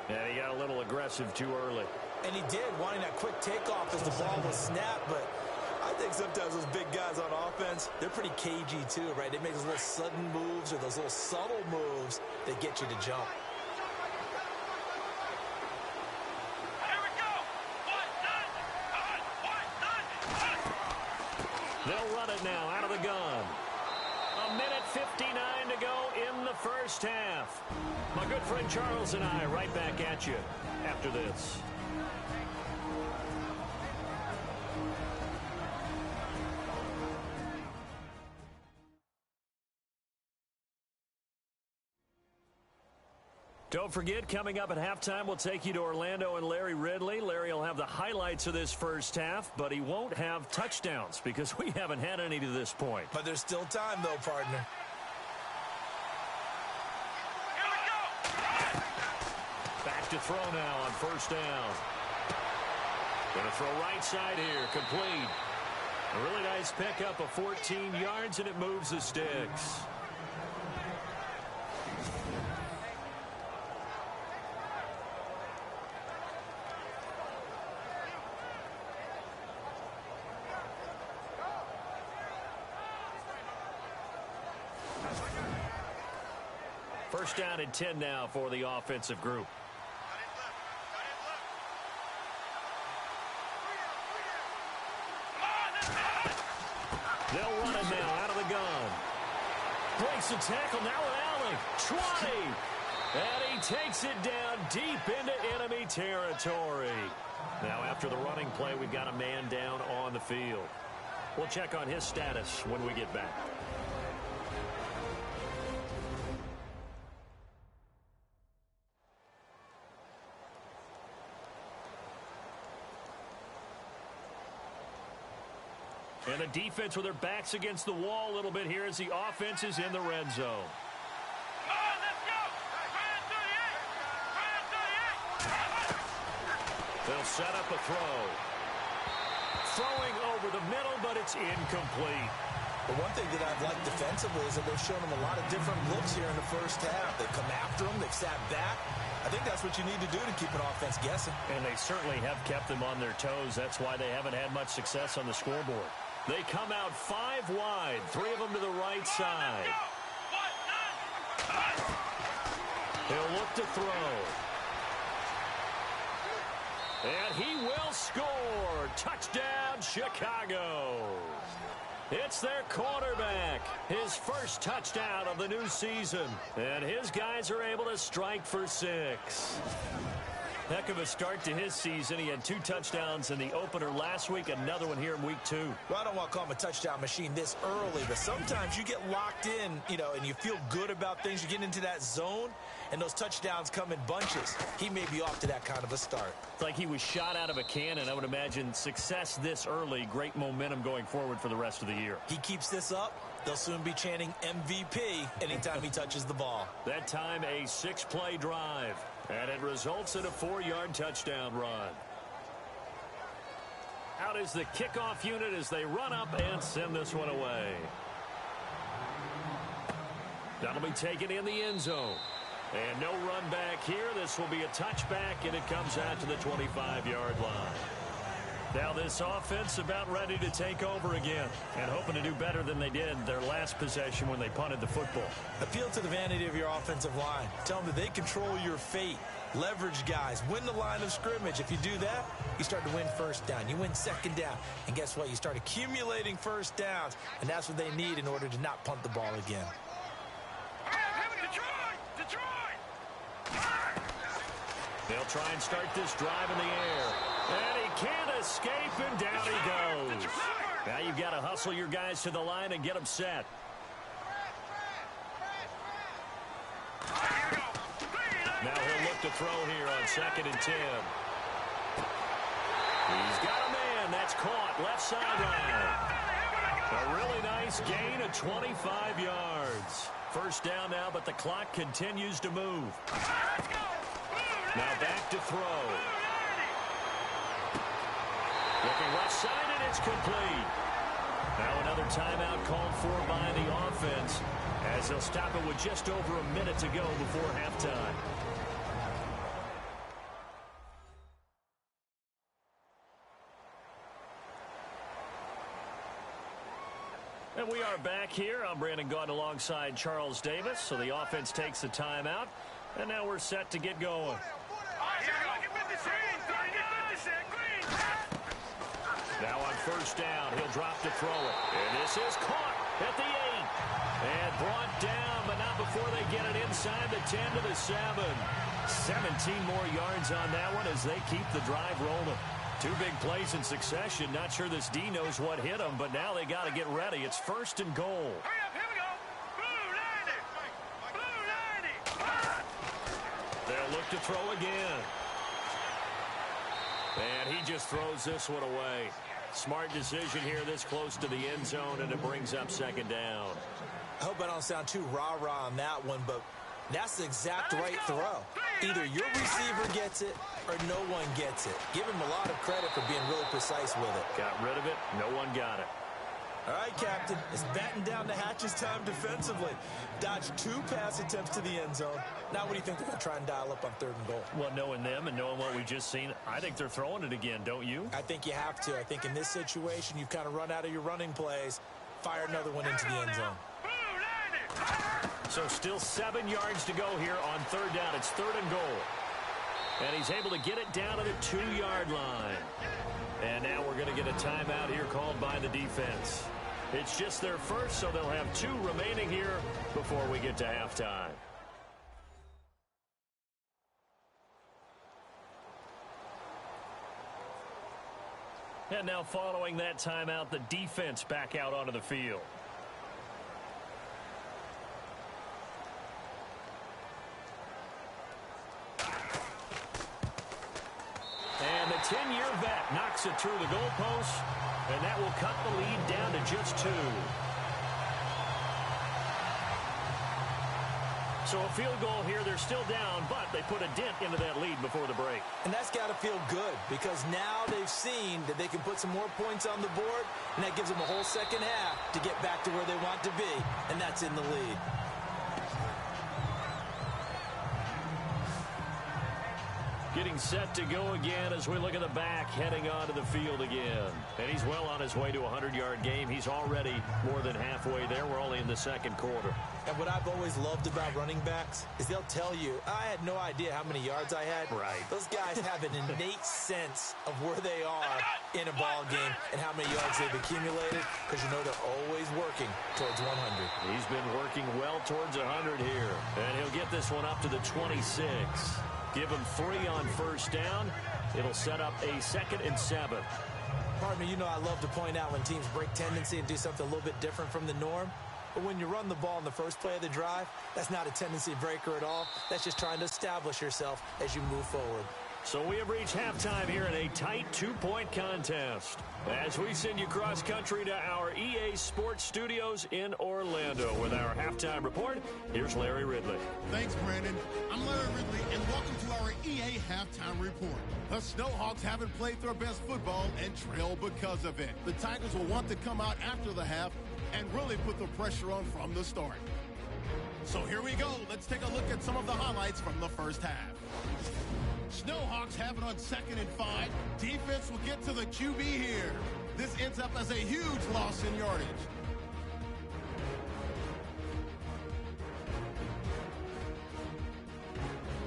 And he got a little aggressive too early. And he did, wanting that quick takeoff as the ball was snapped, but I think sometimes those big guys on offense, they're pretty cagey too, right? They make those little sudden moves or those little subtle moves that get you to jump. Here we go. They'll run it now out of the gun. 1:59 to go in the first half. My good friend Charles and I right back at you after this. Don't forget, coming up at halftime, we'll take you to Orlando and Larry Ridley. Larry will have the highlights of this first half, but he won't have touchdowns because we haven't had any to this point. But there's still time, though, partner. Here we go. Back to throw now on 1st down. Going to throw right side here, complete. A really nice pickup of 14 yards, and it moves the sticks. First down and 10 now for the offensive group. They'll run it now out of the gun. Breaks the tackle now with Allen. 20. And he takes it down deep into enemy territory. Now after the running play, we've got a man down on the field. We'll check on his status when we get back. And the defense with their backs against the wall a little bit here as the offense is in the red zone. They'll set up a throw. Throwing over the middle, but it's incomplete. The one thing that I've liked defensively is that they've shown them a lot of different looks here in the first half. They've come after them. They've sat back. I think that's what you need to do to keep an offense guessing. And they certainly have kept them on their toes. That's why they haven't had much success on the scoreboard. They come out 5 wide, 3 of them to the right side. He'll look to throw. And he will score. Touchdown, Chicago. It's their quarterback. His first touchdown of the new season. And his guys are able to strike for 6. Heck of a start to his season. He had 2 touchdowns in the opener last week, another one here in week 2. Well, I don't want to call him a touchdown machine this early, but sometimes you get locked in, and you feel good about things. You get into that zone, and those touchdowns come in bunches. He may be off to that kind of a start. It's like he was shot out of a cannon. I would imagine success this early, great momentum going forward for the rest of the year. He keeps this up, they'll soon be chanting MVP anytime he touches the ball. That time a 6-play drive, and it results in a 4-yard touchdown run. Out is the kickoff unit as they run up and send this one away. That'll be taken in the end zone. And no run back here. This will be a touchback, and it comes out to the 25-yard line. Now this offense about ready to take over again and hoping to do better than they did their last possession when they punted the football. Appeal to the vanity of your offensive line. Tell them that they control your fate. Leverage guys. Win the line of scrimmage. If you do that, you start to win first down. You win second down. And guess what? You start accumulating first downs. And that's what they need in order to not punt the ball again. They'll try and start this drive in the air. And he can't escape, and down he goes. Now you've got to hustle your guys to the line and get them set. Now he'll look to throw here on 2nd and 10. He's got a man. That's caught left sideline. A really nice gain of 25 yards. First down now, but the clock continues to move. Now back to throw. Looking left side, and it's complete. Now another timeout called for by the offense as they'll stop it with just over a minute to go before halftime. And we are back here. I'm Brandon Gaudin alongside Charles Davis. So the offense takes the timeout, and now we're set to get going. Now on first down, he'll drop to throw it. And this is caught at the 8. And brought down, but not before they get it inside the 10 to the 7. 17 more yards on that one as they keep the drive rolling. 2 big plays in succession. Not sure this D knows what hit them, but now they got to get ready. It's 1st and goal. Here we go. Blue 90. They'll look to throw again. And he just throws this one away. Smart decision here this close to the end zone, and it brings up 2nd down. I hope I don't sound too rah-rah on that one, but that's the exact right throw. Either your receiver gets it or no one gets it. Give him a lot of credit for being really precise with it. Got rid of it. No one got it. All right, Captain. It's batten down the hatches time defensively. Dodged 2 pass attempts to the end zone. Now what do you think they're going to try and dial up on 3rd and goal? Well, knowing them and knowing what we've just seen, I think they're throwing it again, don't you? I think you have to. I think in this situation, you've kind of run out of your running plays. Fire another one into the end zone. So still 7 yards to go here on 3rd down. It's 3rd and goal. And he's able to get it down to the 2-yard line. And now we're going to get a timeout here called by the defense. It's just their first, so they'll have 2 remaining here before we get to halftime. And now following that timeout, the defense back out onto the field. And the 10-year vet knocks it through the goalpost, and that will cut the lead down to just 2. So a field goal here. They're still down, but they put a dent into that lead before the break. And that's got to feel good because now they've seen that they can put some more points on the board, and that gives them a whole second half to get back to where they want to be, and that's in the lead. Getting set to go again as we look at the back heading onto the field again. And he's well on his way to a 100-yard game. He's already more than halfway there. We're only in the 2nd quarter. And what I've always loved about running backs is they'll tell you, I had no idea how many yards I had. Right. Those guys have an innate sense of where they are in a ball game and how many yards they've accumulated because you know they're always working towards 100. He's been working well towards 100 here. And he'll get this one up to the 26. Give them 3 on first down. It'll set up a 2nd and 7. Pardon me, you know I love to point out when teams break tendency and do something a little bit different from the norm. But when you run the ball in the first play of the drive, that's not a tendency breaker at all. That's just trying to establish yourself as you move forward. So we have reached halftime here in a tight 2-point contest. As we send you cross-country to our EA Sports Studios in Orlando with our halftime report, here's Larry Ridley. Thanks, Brandon. I'm Larry Ridley, and welcome to our EA Halftime Report. The Snowhawks haven't played their best football and trail because of it. The Tigers will want to come out after the half and really put the pressure on from the start. So here we go. Let's take a look at some of the highlights from the first half. Snowhawks have it on 2nd and 5. Defense will get to the QB here. This ends up as a huge loss in yardage.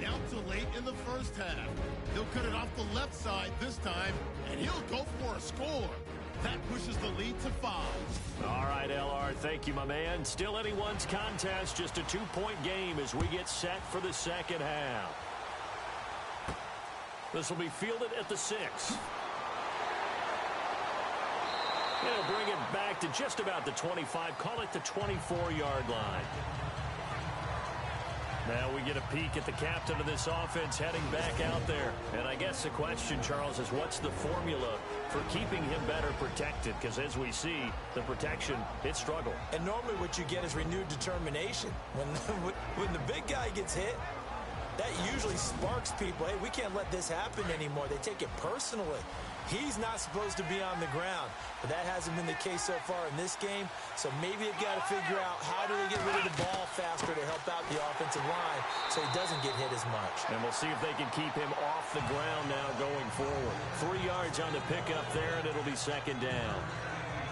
Down to late in the first half. He'll cut it off the left side this time, and he'll go for a score. That pushes the lead to 5. All right, LR, thank you, my man. Still anyone's contest, just a 2-point game as we get set for the second half. This will be fielded at the 6. It'll bring it back to just about the 25. Call it the 24-yard line. Now we get a peek at the captain of this offense heading back out there. And I guess the question, Charles, is what's the formula for keeping him better protected? Because as we see, the protection, it struggled. And normally what you get is renewed determination. When the big guy gets hit, that usually sparks people. Hey, we can't let this happen anymore. They take it personally. He's not supposed to be on the ground, but that hasn't been the case so far in this game. So maybe they've got to figure out how do they get rid of the ball faster to help out the offensive line so he doesn't get hit as much. And we'll see if they can keep him off the ground now going forward. 3 yards on the pickup there, and it'll be 2nd down.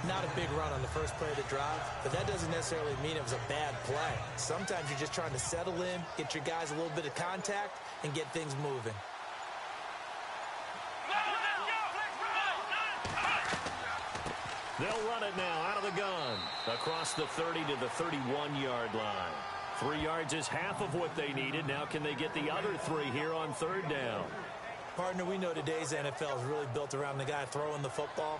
Not a big run on the first play of the drive, but that doesn't necessarily mean it was a bad play. Sometimes you're just trying to settle in, get your guys a little bit of contact, and get things moving. They'll run it now out of the gun. Across the 30 to the 31-yard line. 3 yards is half of what they needed. Now can they get the other 3 here on 3rd down? Partner, we know today's NFL is really built around the guy throwing the football.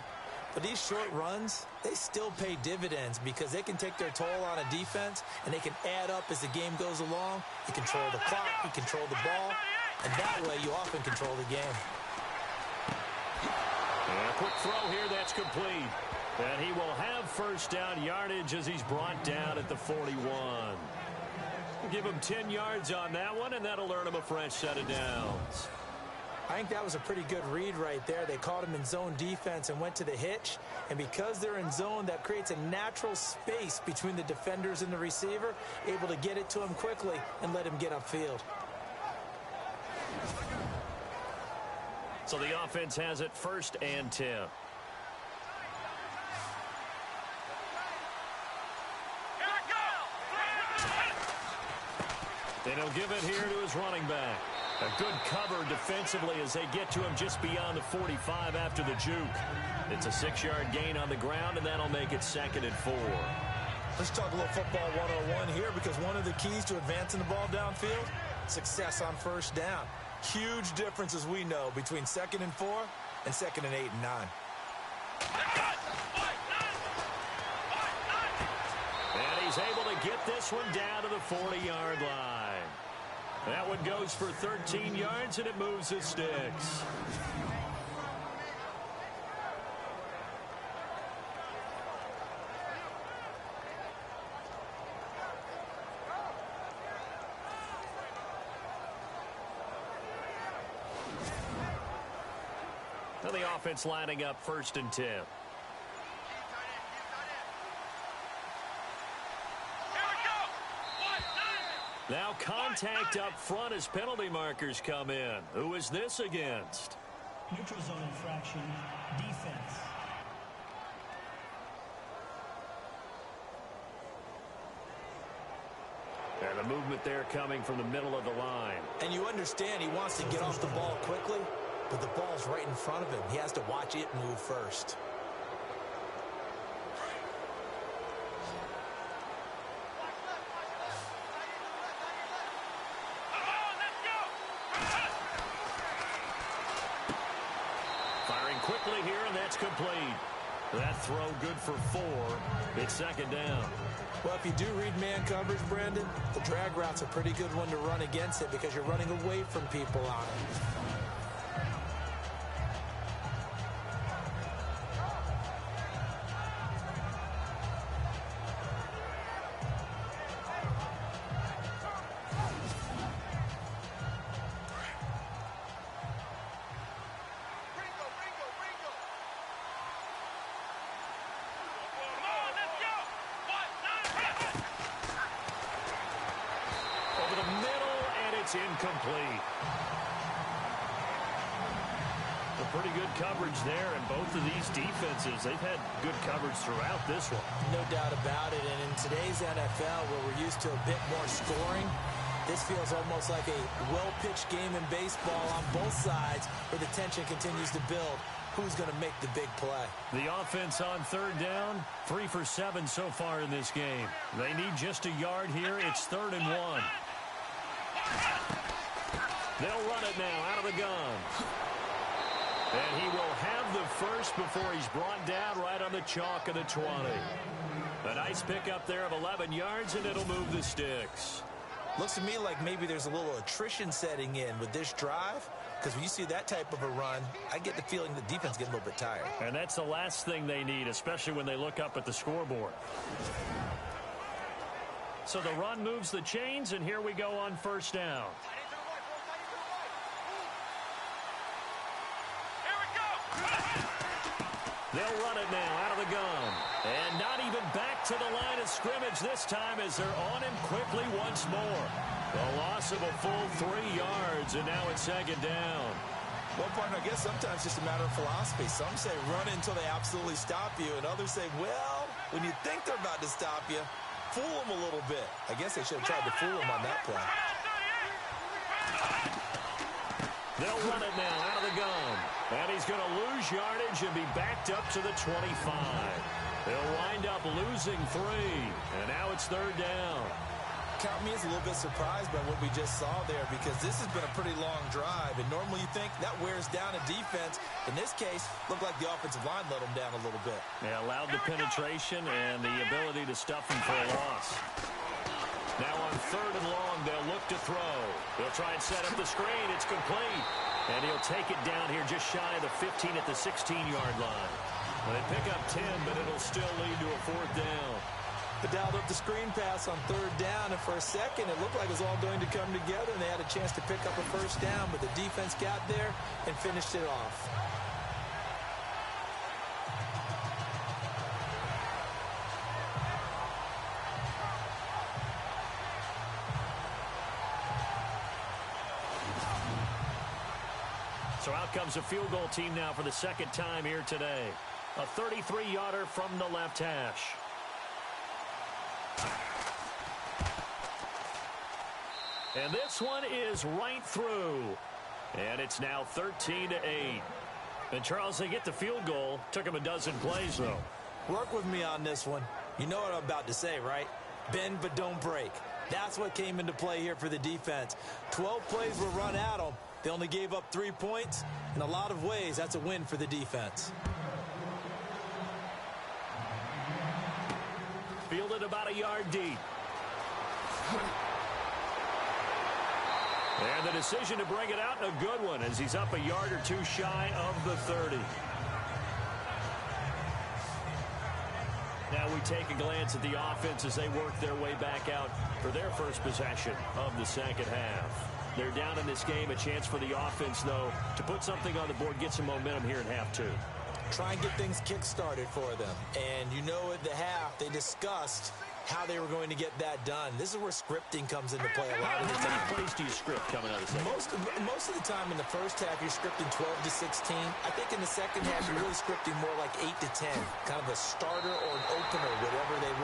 But these short runs, they still pay dividends because they can take their toll on a defense and they can add up as the game goes along. You control the clock, you control the ball, and that way you often control the game. And a quick throw here, that's complete. And he will have 1st down yardage as he's brought down at the 41. We'll give him 10 yards on that one, and that'll earn him a fresh set of downs. I think that was a pretty good read right there. They caught him in zone defense and went to the hitch. And because they're in zone, that creates a natural space between the defenders and the receiver, able to get it to him quickly and let him get upfield. So the offense has it 1st and 10. And he'll give it here to his running back. A good cover defensively as they get to him just beyond the 45 after the juke. It's a 6-yard gain on the ground, and that'll make it 2nd and 4. Let's talk a little football 101 here because one of the keys to advancing the ball downfield, success on 1st down. Huge difference, as we know, between 2nd and 4 and 2nd and 8 and 9. And he's able to get this one down to the 40-yard line. That one goes for 13 yards, and it moves the sticks. Now the offense lining up 1st and 10. Now contact up front as penalty markers come in. Who is this against? Neutral zone infraction, defense. And the movement there coming from the middle of the line. And you understand he wants to get off the ball quickly, but the ball's right in front of him. He has to watch it move first. that's complete. That throw good for 4. It's second down. Well, if you do read man coverage, Brandon, the drag route's a pretty good one to run against it because you're running away from people on it. Incomplete. A pretty good coverage there, and both of these defenses, they've had good coverage throughout this one. No doubt about it, and in today's NFL, where we're used to a bit more scoring, this feels almost like a well-pitched game in baseball on both sides where the tension continues to build. Who's going to make the big play? The offense on third down, 3 for 7 so far in this game. They need just a yard here. It's 3rd and 1. They'll run it now out of the gun. And he will have the first before he's brought down right on the chalk of the 20. A nice pickup there of 11 yards, and it'll move the sticks. Looks to me like maybe there's a little attrition setting in with this drive, because when you see that type of a run, I get the feeling the defense gets a little bit tired. And that's the last thing they need, especially when they look up at the scoreboard. So the run moves the chains, and here we go on first down. They'll run it now out of the gun. And not even back to the line of scrimmage this time as they're on him quickly once more. A loss of a full 3 yards, and now it's second down. Well, partner, I guess sometimes it's just a matter of philosophy. Some say run until they absolutely stop you, and others say, well, when you think they're about to stop you, fool them a little bit. I guess they should have tried to fool them on that play. They'll run it now out of the gun. And he's going to lose yardage and be backed up to the 25. They'll wind up losing 3. And now it's 3rd down. Count me as a little bit surprised by what we just saw there, because this has been a pretty long drive. And normally you think that wears down a defense. In this case, looked like the offensive line let them down a little bit. Yeah, allowed the penetration and the ability to stuff them for a loss. Now on 3rd and long, they'll look to throw. They'll try and set up the screen. It's complete. And he'll take it down here just shy of the 15 at the 16-yard line. Well, they pick up 10, but it'll still lead to a 4th down. They dialed up the screen pass on 3rd down, and for a second, it looked like it was all going to come together, and they had a chance to pick up a 1st down, but the defense got there and finished it off. So out comes a field goal team now for the 2nd time here today. A 33-yarder from the left hash. And this one is right through. And it's now 13-8. And Charles, they get the field goal. Took them a dozen plays, though. Work with me on this one. You know what I'm about to say, right? Bend but don't break. That's what came into play here for the defense. 12 plays were run at them. They only gave up 3 points. In a lot of ways, that's a win for the defense. Fielded about a yard deep. And the decision to bring it out, a good one, as he's up a yard or 2 shy of the 30. Now we take a glance at the offense as they work their way back out for their first possession of the 2nd half. They're down in this game. A chance for the offense, though, to put something on the board, get some momentum here in half 2. Try and get things kick-started for them. And you know at the half, they discussed how they were going to get that done. This is where scripting comes into play a lot of the time. How many plays do you script coming out of the second? Most of the time in the first half, you're scripting 12 to 16. I think in the second half, you're really scripting more like 8 to 10. Kind of a starter or an opener,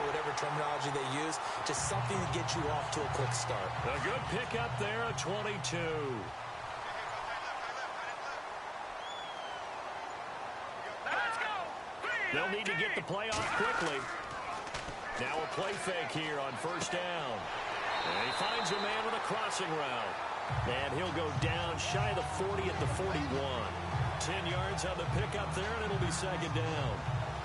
whatever terminology they use. Just something to get you off to a quick start. A good pickup there, a 22. They'll need to get the play off quickly. Now a play fake here on 1st down. And he finds a man with a crossing route. And he'll go down shy of the 40 at the 41. 10 yards on the pickup there, and it'll be second down.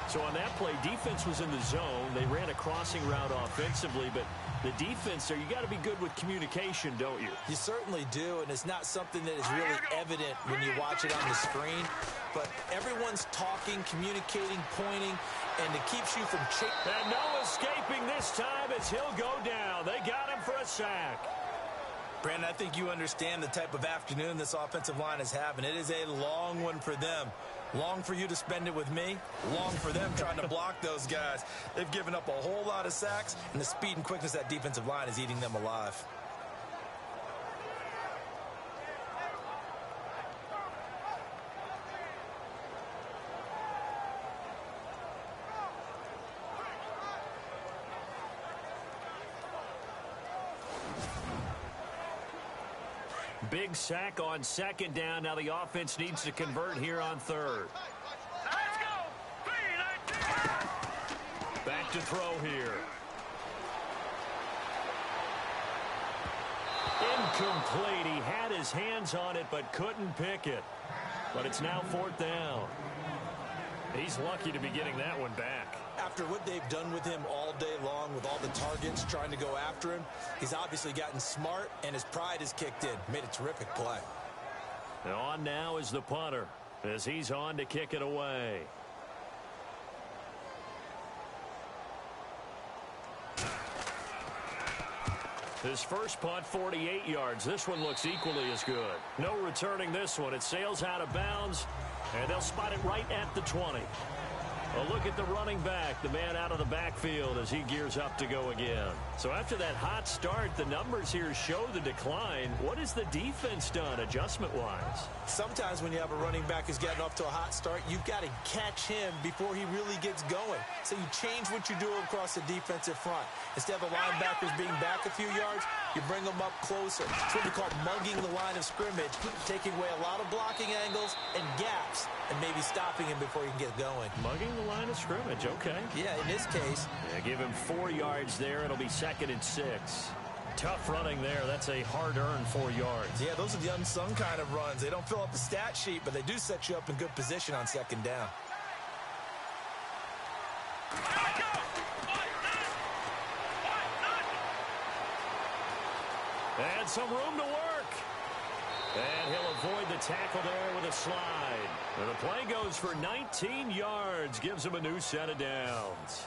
So on that play, defense was in the zone. They ran a crossing route offensively, but the defense there, you got to be good with communication, don't you? You certainly do, and it's not something that is really evident when you watch it on the screen. But everyone's talking, communicating, pointing, and it keeps you from chasing. And no escaping this time as he'll go down. They got him for a sack. Brandon, I think you understand the type of afternoon this offensive line is having. It is a long one for them. Long for you to spend it with me. Long for them trying to block those guys. They've given up a whole lot of sacks, and the speed and quickness of that defensive line is eating them alive. Big sack on second down. Now the offense needs to convert here on third. Let's go. Back to throw here. Incomplete. He had his hands on it but couldn't pick it. But it's now fourth down. He's lucky to be getting that one back. After what they've done with him all day long, with all the targets trying to go after him, he's obviously gotten smart, and his pride has kicked in. Made a terrific play. And on now is the punter as he's on to kick it away. His first punt, 48 yards. This one looks equally as good. No returning this one. It sails out of bounds, and they'll spot it right at the 20. A look at the running back, the man out of the backfield as he gears up to go again. So after that hot start, the numbers here show the decline. What has the defense done adjustment-wise? Sometimes when you have a running back who's getting off to a hot start, you've got to catch him before he really gets going. So you change what you do across the defensive front. Instead of the linebackers being back a few yards, you bring them up closer. It's what we call mugging the line of scrimmage, taking away a lot of blocking angles and gaps, and maybe stopping him before he can get going. Mugging the line of scrimmage, okay. Yeah, in this case. Yeah, give him 4 yards there. It'll be 2nd and 6. Tough running there. That's a hard-earned 4 yards. Yeah, those are the unsung kind of runs. They don't fill up the stat sheet, but they do set you up in good position on second down. And some room to work. And he'll avoid the tackle there with a slide. And the play goes for 19 yards. Gives him a new set of downs.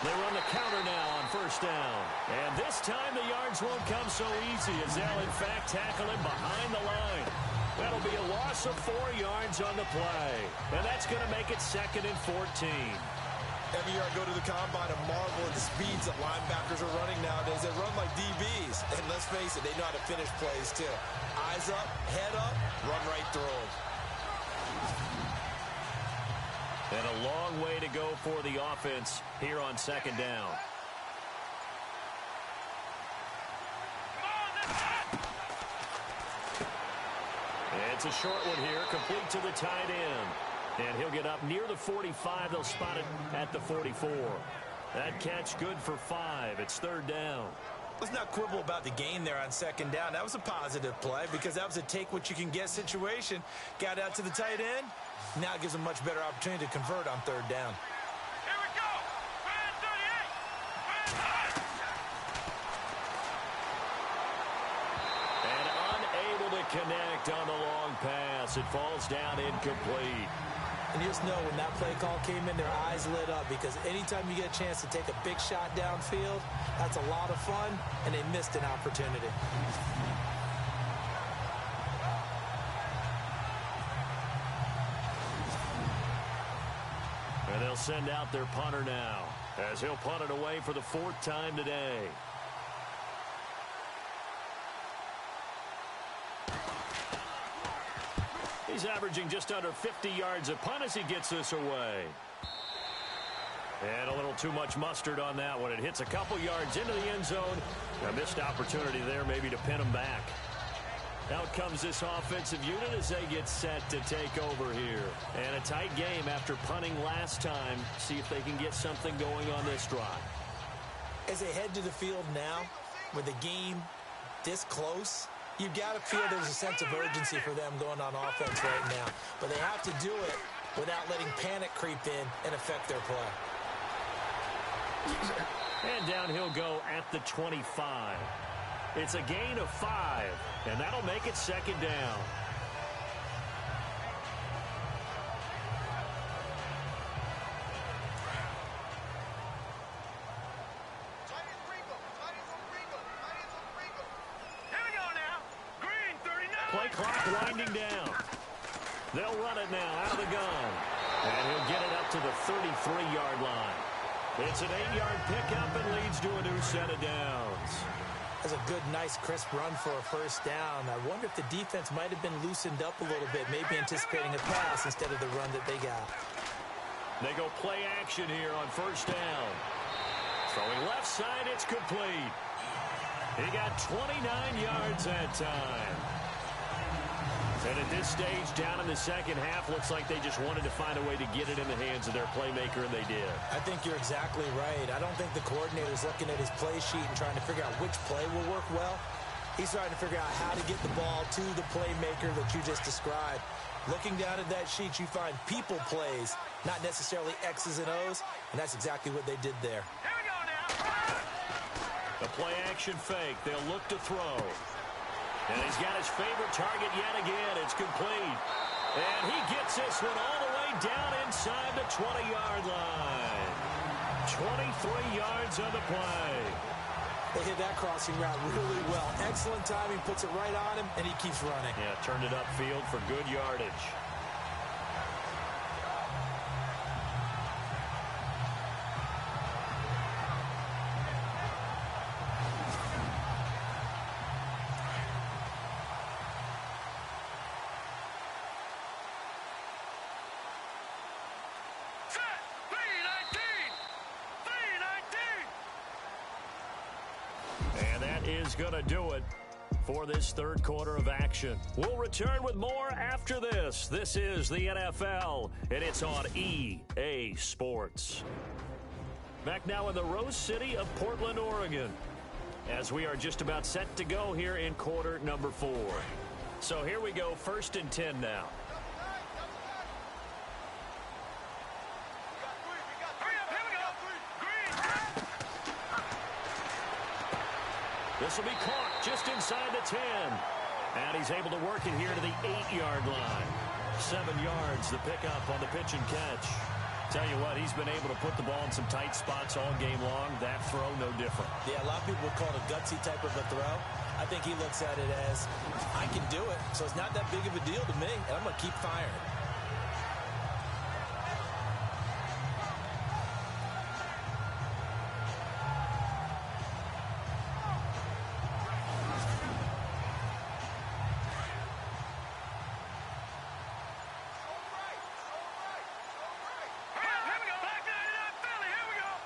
They run the counter now on first down. And this time the yards won't come so easy as they'll, in fact, tackle him behind the line. That'll be a loss of 4 yards on the play. And that's going to make it 2nd and 14. Every year I go to the combine and marvel at the speeds that linebackers are running nowadays. They run like DBs. And let's face it, they know how to finish plays, too. Eyes up, head up, run right through them. And a long way to go for the offense here on second down. It's a short one here, complete to the tight end. And he'll get up near the 45. They'll spot it at the 44. That catch good for 5. It's 3rd down. Let's not quibble about the gain there on second down. That was a positive play because that was a take-what-you-can-get situation. Got out to the tight end. Now it gives them a much better opportunity to convert on 3rd down. Here we go. Man 38. And unable to connect on the long pass. It falls down incomplete. And you just know when that play call came in, their eyes lit up because anytime you get a chance to take a big shot downfield, that's a lot of fun, and they missed an opportunity. And they'll send out their punter now as he'll punt it away for the 4th time today. He's averaging just under 50 yards a punt as he gets this away. And a little too much mustard on that one. It hits a couple yards into the end zone. A missed opportunity there maybe to pin them back. Out comes this offensive unit as they get set to take over here. And a tight game after punting last time. See if they can get something going on this drive. As they head to the field now, with the game this close, you've got to feel there's a sense of urgency for them going on offense right now. But they have to do it without letting panic creep in and affect their play. And down he'll go at the 25. It's a gain of 5, and that'll make it second down. Play clock winding down. They'll run it now out of the gun. And he'll get it up to the 33-yard line. It's an 8-yard pickup and leads to a new set of downs. That's a good, nice, crisp run for a first down. I wonder if the defense might have been loosened up a little bit, maybe anticipating a pass instead of the run that they got. They go play action here on first down. Throwing left side, it's complete. He got 29 yards that time. And at this stage, down in the second half, looks like they just wanted to find a way to get it in the hands of their playmaker, and they did. I think you're exactly right. I don't think the coordinator's looking at his play sheet and trying to figure out which play will work well. He's trying to figure out how to get the ball to the playmaker that you just described. Looking down at that sheet, you find people plays, not necessarily X's and O's, and that's exactly what they did there. Here we go now. The play action fake. They'll look to throw. And he's got his favorite target yet again. It's complete. And he gets this one all the way down inside the 20-yard line. 23 yards on the play. They hit that crossing route really well. Excellent timing, puts it right on him, and he keeps running. Yeah, turned it upfield for good yardage. Is going to do it for this third quarter of action. We'll return with more after this. This is the NFL, and it's on EA Sports. Back now in the Rose City of Portland, Oregon, as we are just about set to go here in quarter number 4. So here we go, 1st and 10 now. This will be caught just inside the 10. And he's able to work it here to the 8-yard line. 7 yards, the pickup on the pitch and catch. Tell you what, he's been able to put the ball in some tight spots all game long. That throw, no different. Yeah, a lot of people would call it a gutsy type of a throw. I think he looks at it as, I can do it, so it's not that big of a deal to me, and I'm going to keep firing.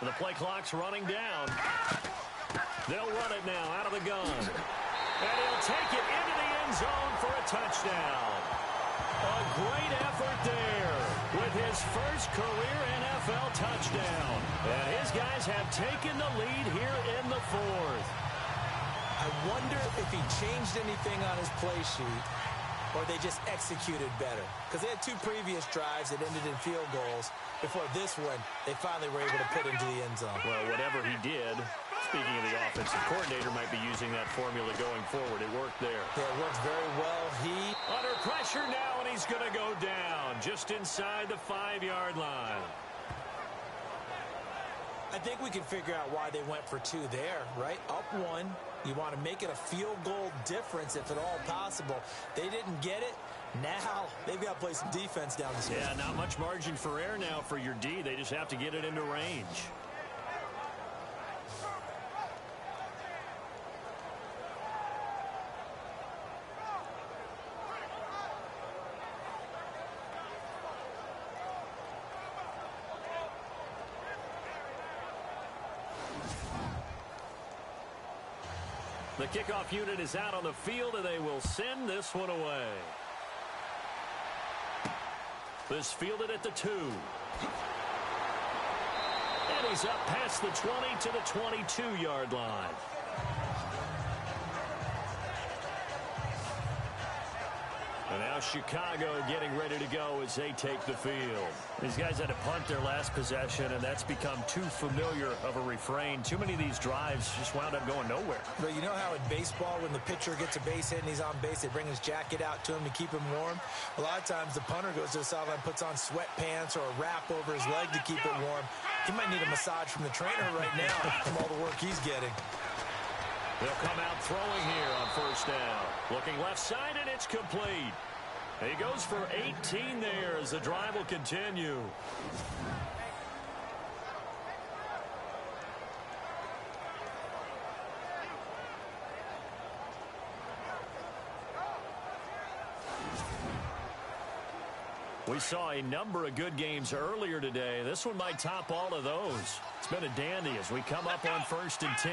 The play clock's running down. They'll run it now out of the gun. And he'll take it into the end zone for a touchdown. A great effort there with his first career NFL touchdown. And his guys have taken the lead here in the 4th. I wonder if he changed anything on his play sheet or they just executed better. Because they had 2 previous drives that ended in field goals. Before this one, they finally were able to put into the end zone. Well, whatever he did, speaking of the offensive coordinator, might be using that formula going forward. It worked there. Yeah, it worked very well. Under pressure now, and he's going to go down just inside the 5-yard line. I think we can figure out why they went for 2 there, right? Up 1. You want to make it a field goal difference if at all possible. They didn't get it. Now they've got to play some defense down the stretch. Yeah, not much margin for error now for your D. They just have to get it into range. The kickoff unit is out on the field, and they will send this one away. This fielded at the 2. And he's up past the 20 to the 22-yard line. And now Chicago getting ready to go as they take the field. These guys had to punt their last possession, and that's become too familiar of a refrain. Too many of these drives just wound up going nowhere. But you know how in baseball, when the pitcher gets a base hit and he's on base, they bring his jacket out to him to keep him warm? A lot of times the punter goes to the sideline, puts on sweatpants or a wrap over his leg to keep it warm. He might need a massage from the trainer right now from all the work he's getting. They'll come out throwing here on first down. Looking left side, and it's complete. He goes for 18 there as the drive will continue. We saw a number of good games earlier today. This one might top all of those. It's been a dandy as we come up on 1st and 10.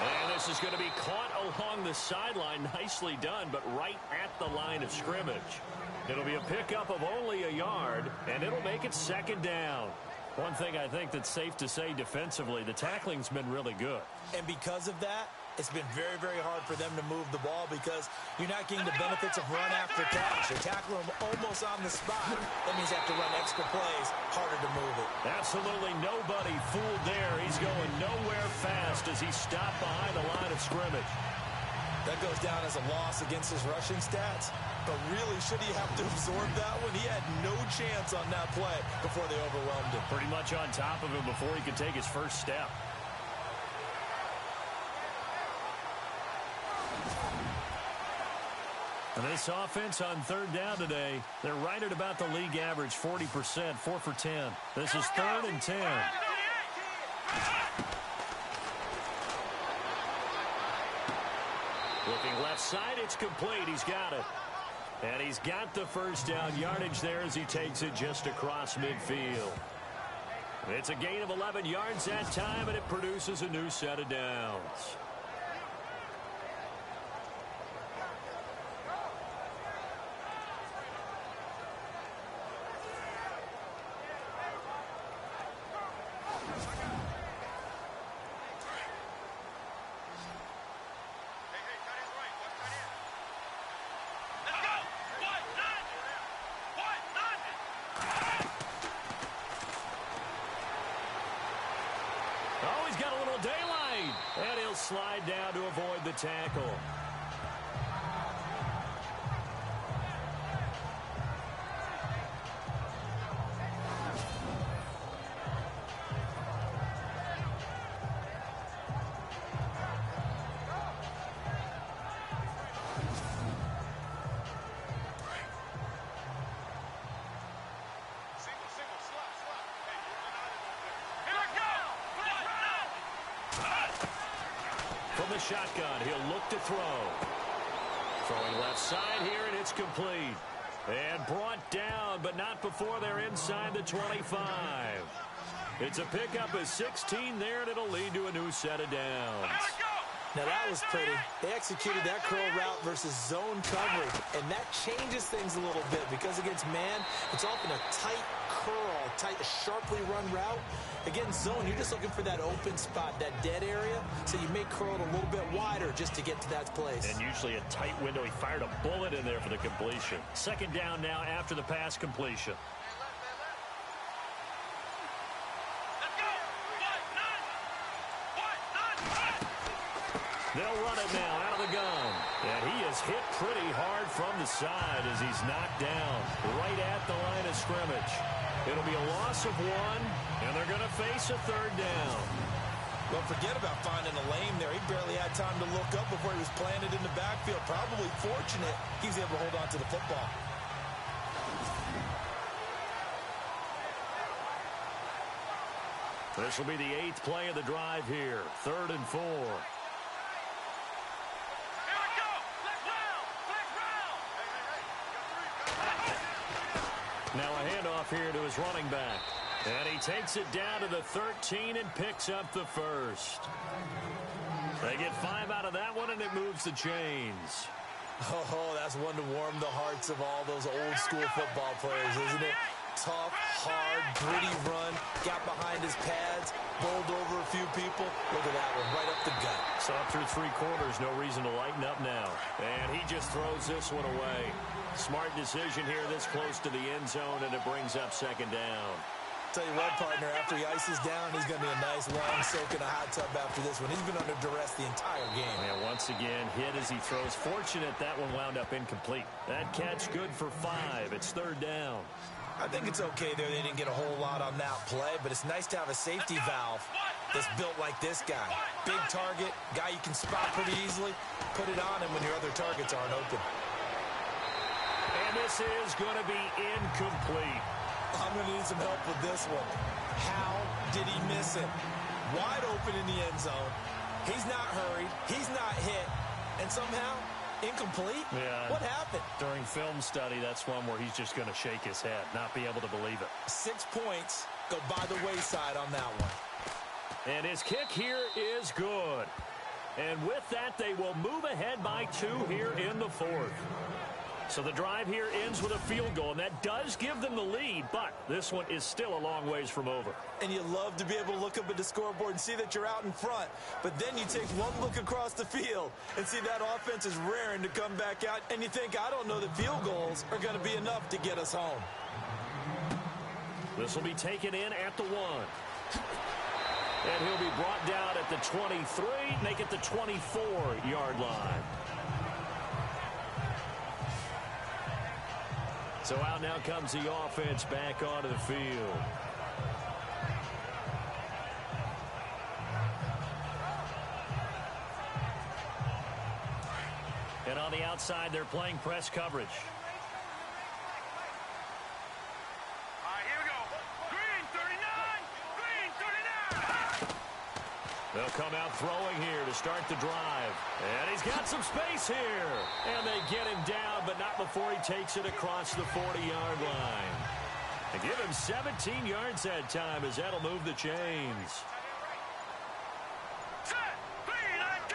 And this is going to be caught along the sideline. Nicely done, but right at the line of scrimmage. It'll be a pickup of only a yard, and it'll make it 2nd down. One thing I think that's safe to say defensively, the tackling's been really good. And because of that, it's been very, very hard for them to move the ball because you're not getting the benefits of run after catch. You're tackling them almost on the spot. That means you have to run extra plays, harder to move it. Absolutely nobody fooled there. He's going nowhere fast as he stopped behind the line of scrimmage. That goes down as a loss against his rushing stats. But really, should he have to absorb that one? He had no chance on that play before they overwhelmed him. Pretty much on top of him before he could take his first step. And this offense on 3rd down today, they're right at about the league average, 40%, 4 for 10. This is 3rd and 10. Looking left side, it's complete. He's got it. And he's got the first down yardage there as he takes it just across midfield. It's a gain of 11 yards that time, and it produces a new set of downs. Slide down to avoid the tackle. The shotgun, he'll look to throw. Throwing left side here, and it's complete. And brought down, but not before they're inside the 25. It's a pickup of 16 there, and it'll lead to a new set of downs. Now that was pretty. They executed that curl route versus zone coverage, and that changes things a little bit because against man, it's often a tight curl, a sharply run route. Against zone, you're just looking for that open spot, that dead area, so you may curl it a little bit wider just to get to that place. And usually a tight window. He fired a bullet in there for the completion. 2nd down now after the pass completion. They'll run it now out of the gun. And he is hit pretty hard from the side as he's knocked down right at the line of scrimmage. It'll be a loss of 1, and they're going to face a 3rd down. Well, forget about finding a lane there. He barely had time to look up before he was planted in the backfield. Probably fortunate he was able to hold on to the football. This will be the 8th play of the drive here. 3rd and 4. Now a handoff here to his running back. And he takes it down to the 13 and picks up the first. They get 5 out of that one, and it moves the chains. Oh, that's one to warm the hearts of all those old-school football players, isn't it? Tough, hard, gritty run, got behind his pads, bowled over a few people. Look at that one, right up the gut. So up through 3 quarters, no reason to lighten up now. And he just throws this one away. Smart decision here this close to the end zone, and it brings up second down. Tell you what, partner, after he ices down, he's going to be a nice long soak in a hot tub after this one. He's been under duress the entire game. And once again, hit as he throws. Fortunate that one wound up incomplete. That catch good for 5. It's third down. I think it's okay there. They didn't get a whole lot on that play, but it's nice to have a safety valve that's built like this guy. Big target, guy you can spot pretty easily. Put it on him when your other targets aren't open. And this is going to be incomplete. I'm going to need some help with this one. How did he miss it? Wide open in the end zone. He's not hurried. He's not hit. And somehow, incomplete? Yeah. What happened? During film study, that's one where he's just going to shake his head, not be able to believe it. 6 points go by the wayside on that one. And his kick here is good. And with that, they will move ahead by 2 here in the 4th. So the drive here ends with a field goal, and that does give them the lead, but this one is still a long ways from over. And you love to be able to look up at the scoreboard and see that you're out in front, but then you take one look across the field and see that offense is raring to come back out, and you think, I don't know that field goals are going to be enough to get us home. This will be taken in at the 1. And he'll be brought down at the 23, make it the 24-yard line. So out now comes the offense back onto the field. And on the outside, they're playing press coverage. All right, here we go. Green 39. Green 39. They'll come out throwing here to start the drive. And he's got some space here. And they get him down, but not before he takes it across the 40-yard line. They give him 17 yards that time as that'll move the chains. Set. 319.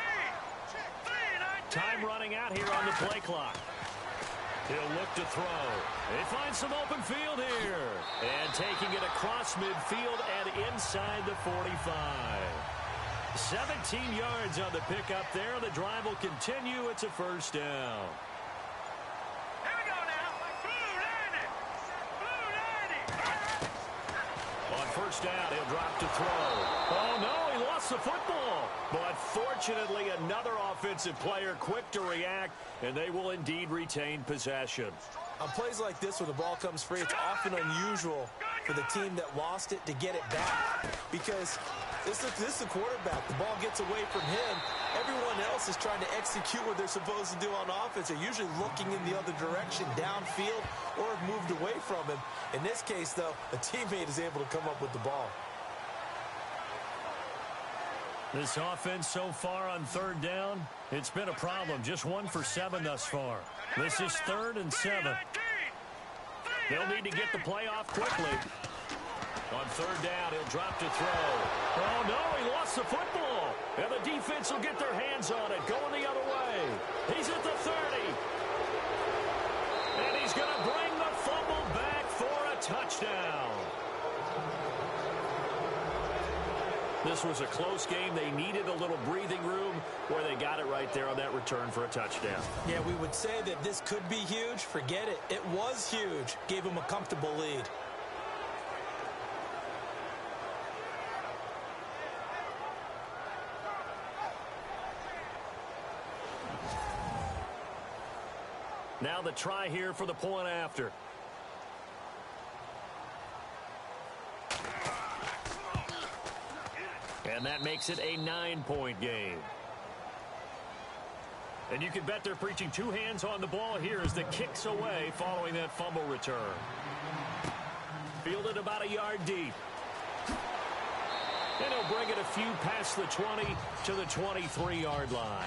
319. Time running out here on the play clock. He'll look to throw. They find some open field here. And taking it across midfield and inside the 45. 17 yards on the pickup there. The drive will continue. It's a first down. Here we go now. Blue 90. Blue 90. On first down, he'll drop to throw. Oh, no, he lost the football. But fortunately, another offensive player quick to react, and they will indeed retain possession. On plays like this where the ball comes free, it's often unusual for the team that lost it to get it back because this is the quarterback. The ball gets away from him. Everyone else is trying to execute what they're supposed to do on offense. They're usually looking in the other direction, downfield, or have moved away from him. In this case, though, a teammate is able to come up with the ball. This offense so far on third down, it's been a problem. Just 1 for 7 thus far. This is 3rd and 7. They'll need to get the play off quickly. On third down, he'll drop to throw. Oh, no, he lost the football. And the defense will get their hands on it, going the other way. He's at the 30. And he's going to bring the fumble back for a touchdown. This was a close game. They needed a little breathing room where they got it right there on that return for a touchdown. Yeah, we would say that this could be huge. Forget it. It was huge. Gave him a comfortable lead. Now the try here for the point after. And that makes it a 9-point game. And you can bet they're preaching 2 hands on the ball here as the kick's away following that fumble return. Fielded about a yard deep. And he'll bring it a few past the 20 to the 23-yard line.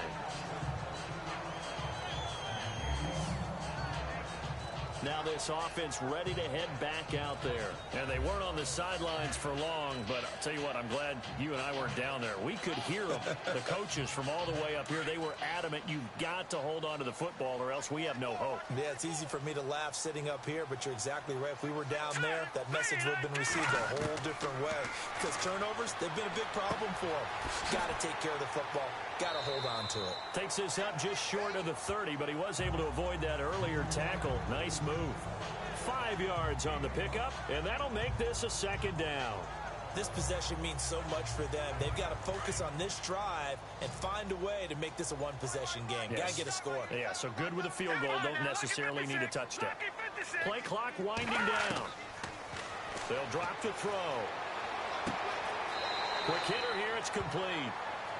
Now this offense ready to head back out there. And they weren't on the sidelines for long, but I'll tell you what, I'm glad you and I weren't down there. We could hear them. The coaches from all the way up here, they were adamant, you've got to hold on to the football or else we have no hope. Yeah, it's easy for me to laugh sitting up here, but you're exactly right. If we were down there, that message would have been received a whole different way. Because turnovers, they've been a big problem for them. Got to take care of the football. Got to hold on to it. Takes this up just short of the 30, but he was able to avoid that earlier tackle. Nice move. 5 yards on the pickup, and that'll make this a second down. This possession means so much for them. They've got to focus on this drive and find a way to make this a one-possession game. Yes. Got to get a score. Yeah, so good with a field goal. Don't necessarily need a touchdown. Play clock winding down. They'll drop to throw. Quick hitter here. It's complete.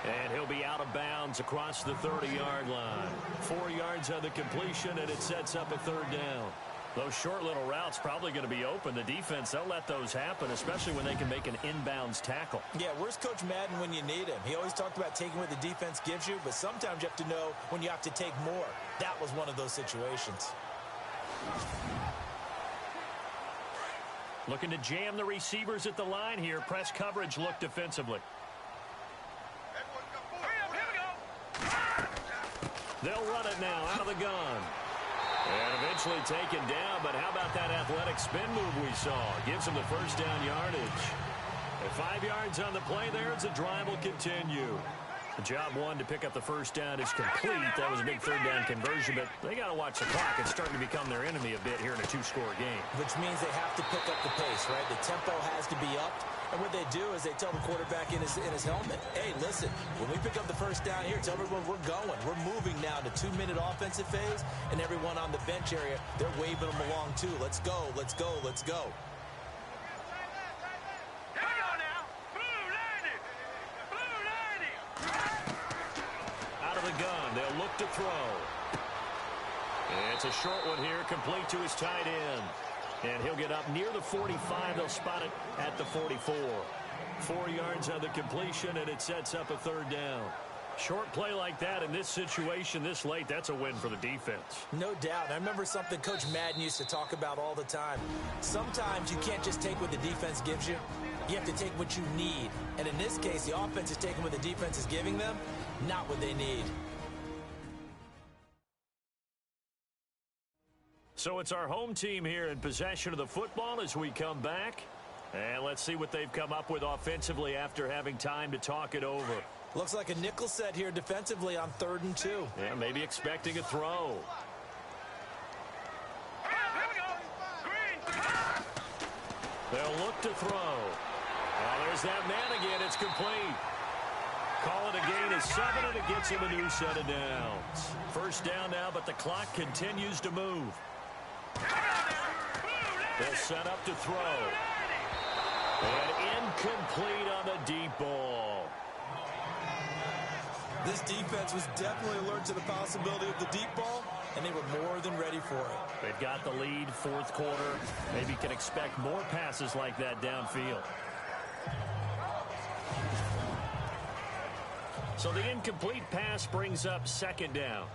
And he'll be out of bounds across the 30-yard line. 4 yards on the completion, and it sets up a third down. Those short little routes probably going to be open. The defense, they'll let those happen, especially when they can make an inbounds tackle. Yeah, where's Coach Madden when you need him? He always talked about taking what the defense gives you, but sometimes you have to know when you have to take more. That was one of those situations. Looking to jam the receivers at the line here. Press coverage look defensively. They'll run it now out of the gun. And eventually taken down, but how about that athletic spin move we saw? Gives him the first down yardage. And 5 yards on the play there as the drive will continue. The job one to pick up the first down is complete. That was a big third down conversion, but they got to watch the clock. It's starting to become their enemy a bit here in a two-score game. Which means they have to pick up the pace, right? The tempo has to be up. And what they do is they tell the quarterback in his helmet, hey, listen, when we pick up the first down here, tell everyone we're going. We're moving now to 2-minute offensive phase, and everyone on the bench area, they're waving them along too. Let's go, let's go, let's go. Out of the gun, they'll look to throw. And it's a short one here, complete to his tight end. And he'll get up near the 45. They'll spot it at the 44. 4 yards on the completion, and it sets up a third down. Short play like that in this situation this late, that's a win for the defense. No doubt. I remember something Coach Madden used to talk about all the time. Sometimes you can't just take what the defense gives you. You have to take what you need. And in this case, the offense is taking what the defense is giving them, not what they need. So it's our home team here in possession of the football as we come back. And let's see what they've come up with offensively after having time to talk it over. Looks like a nickel set here defensively on 3rd and 2. Yeah, maybe expecting a throw. They'll look to throw. Oh, there's that man again. It's complete. Call it a gain of 7, and it gets him a new set of downs. First down now, but the clock continues to move. They'll set up to throw. And incomplete on the deep ball. This defense was definitely alert to the possibility of the deep ball, and they were more than ready for it. They've got the lead, 4th quarter. Maybe can expect more passes like that downfield. So the incomplete pass brings up 2nd down.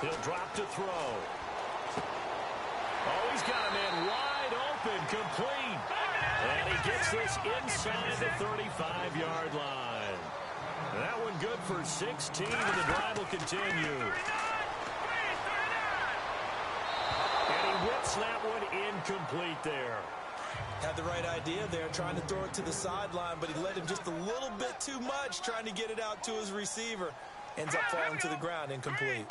He'll drop to throw. Oh, he's got a man wide open, complete. And he gets this inside the 35-yard line. That one good for 16, and the drive will continue. And he whips that one incomplete there. Had the right idea there, trying to throw it to the sideline, but he led him just a little bit too much, trying to get it out to his receiver. Ends up falling to the ground, incomplete.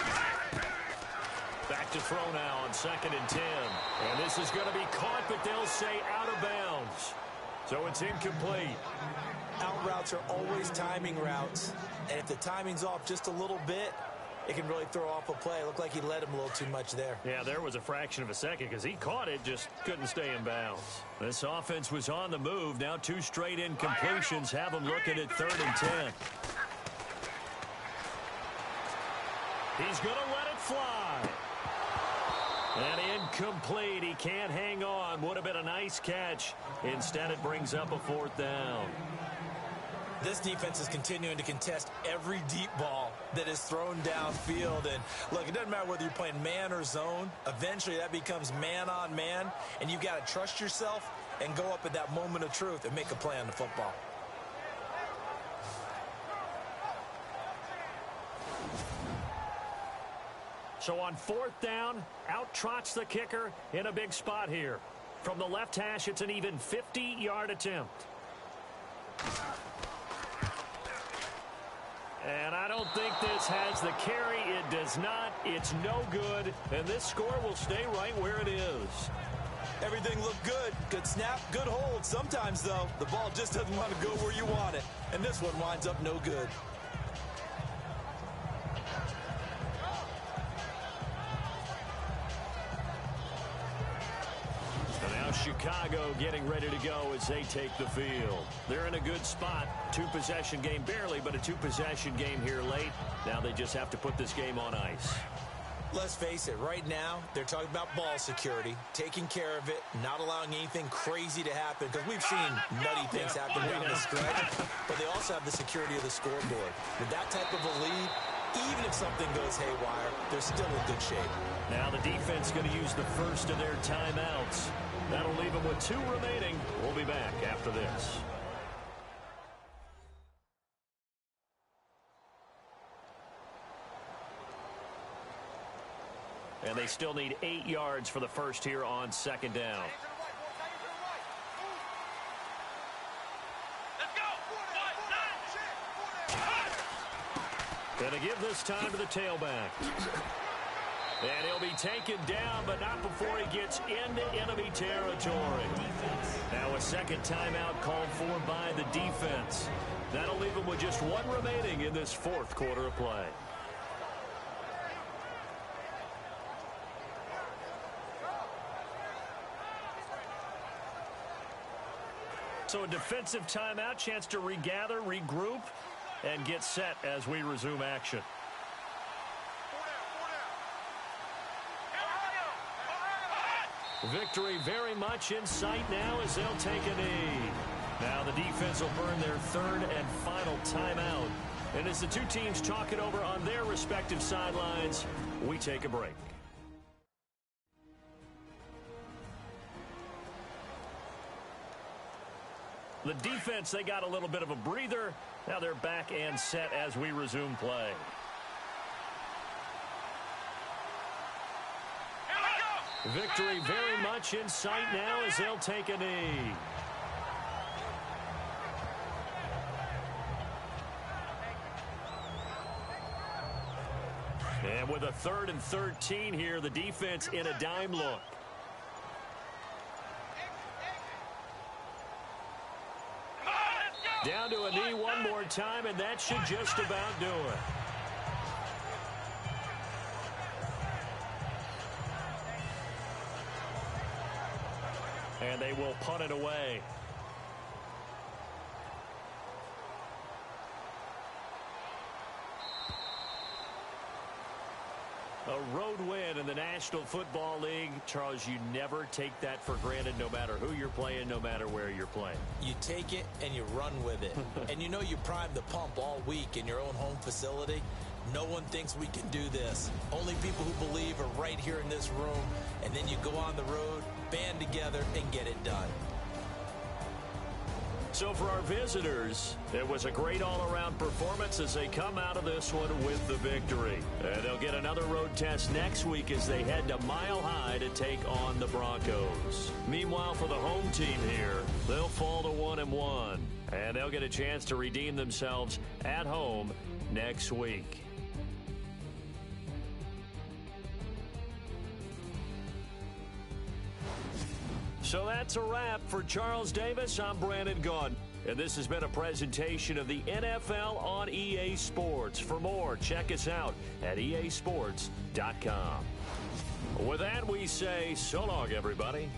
Back to throw now on 2nd and 10. And this is going to be caught, but they'll say out of bounds. So it's incomplete. Out routes are always timing routes. And if the timing's off just a little bit, it can really throw off a play. It looked like he led him a little too much there. Yeah, there was a fraction of a second because he caught it, just couldn't stay in bounds. This offense was on the move. Now 2 straight incompletions have them looking at 3rd and 10. He's going to let it fly. And incomplete. He can't hang on. Would have been a nice catch. Instead, it brings up a 4th down. This defense is continuing to contest every deep ball that is thrown downfield. And look, it doesn't matter whether you're playing man or zone. Eventually that becomes man on man, and you've got to trust yourself and go up at that moment of truth and make a play on the football. So on 4th down, out trots the kicker in a big spot here. From the left hash, it's an even 50-yard attempt. And I don't think this has the carry. It does not. It's no good. And this score will stay right where it is. Everything looked good. Good snap, good hold. Sometimes, though, the ball just doesn't want to go where you want it. And this one winds up no good. Chicago getting ready to go as they take the field. They're in a good spot. 2-possession game, barely, but a 2-possession game here late. Now they just have to put this game on ice. Let's face it, right now, they're talking about ball security, taking care of it, not allowing anything crazy to happen, because we've seen nutty things happen down the stretch, but they also have the security of the scoreboard. With that type of a lead, even if something goes haywire, they're still in good shape. Now the defense going to use the first of their timeouts. That'll leave them with 2 remaining. We'll be back after this. And they still need 8 yards for the first here on 2nd down. Gonna give this time to the tailback. And he'll be taken down, but not before he gets into enemy territory. Now a second timeout called for by the defense. That'll leave him with just 1 remaining in this 4th quarter of play. So a defensive timeout, chance to regather, regroup, and get set as we resume action. Victory very much in sight now as they'll take a knee. Now the defense will burn their 3rd and final timeout. And as the 2 teams talk it over on their respective sidelines, we take a break. The defense, they got a little bit of a breather. Now they're back and set as we resume play. Victory very much in sight now as they'll take a knee. And with a 3rd and 13 here, the defense in a dime look. Down to a knee one more time, and that should just about do it. And they will punt it away. A road win in the National Football League. Charles, you never take that for granted no matter who you're playing, no matter where you're playing. You take it and you run with it. And you know you primed the pump all week in your own home facility. No one thinks we can do this. Only people who believe are right here in this room. And then you go on the road, band together, and get it done. So for our visitors, it was a great all-around performance as they come out of this one with the victory. And they'll get another road test next week as they head to Mile High to take on the Broncos. Meanwhile, for the home team here, they'll fall to 1-1. And they'll get a chance to redeem themselves at home next week. So that's a wrap. For Charles Davis, I'm Brandon Gaudin. And this has been a presentation of the NFL on EA Sports. For more, check us out at easports.com. With that, we say so long, everybody.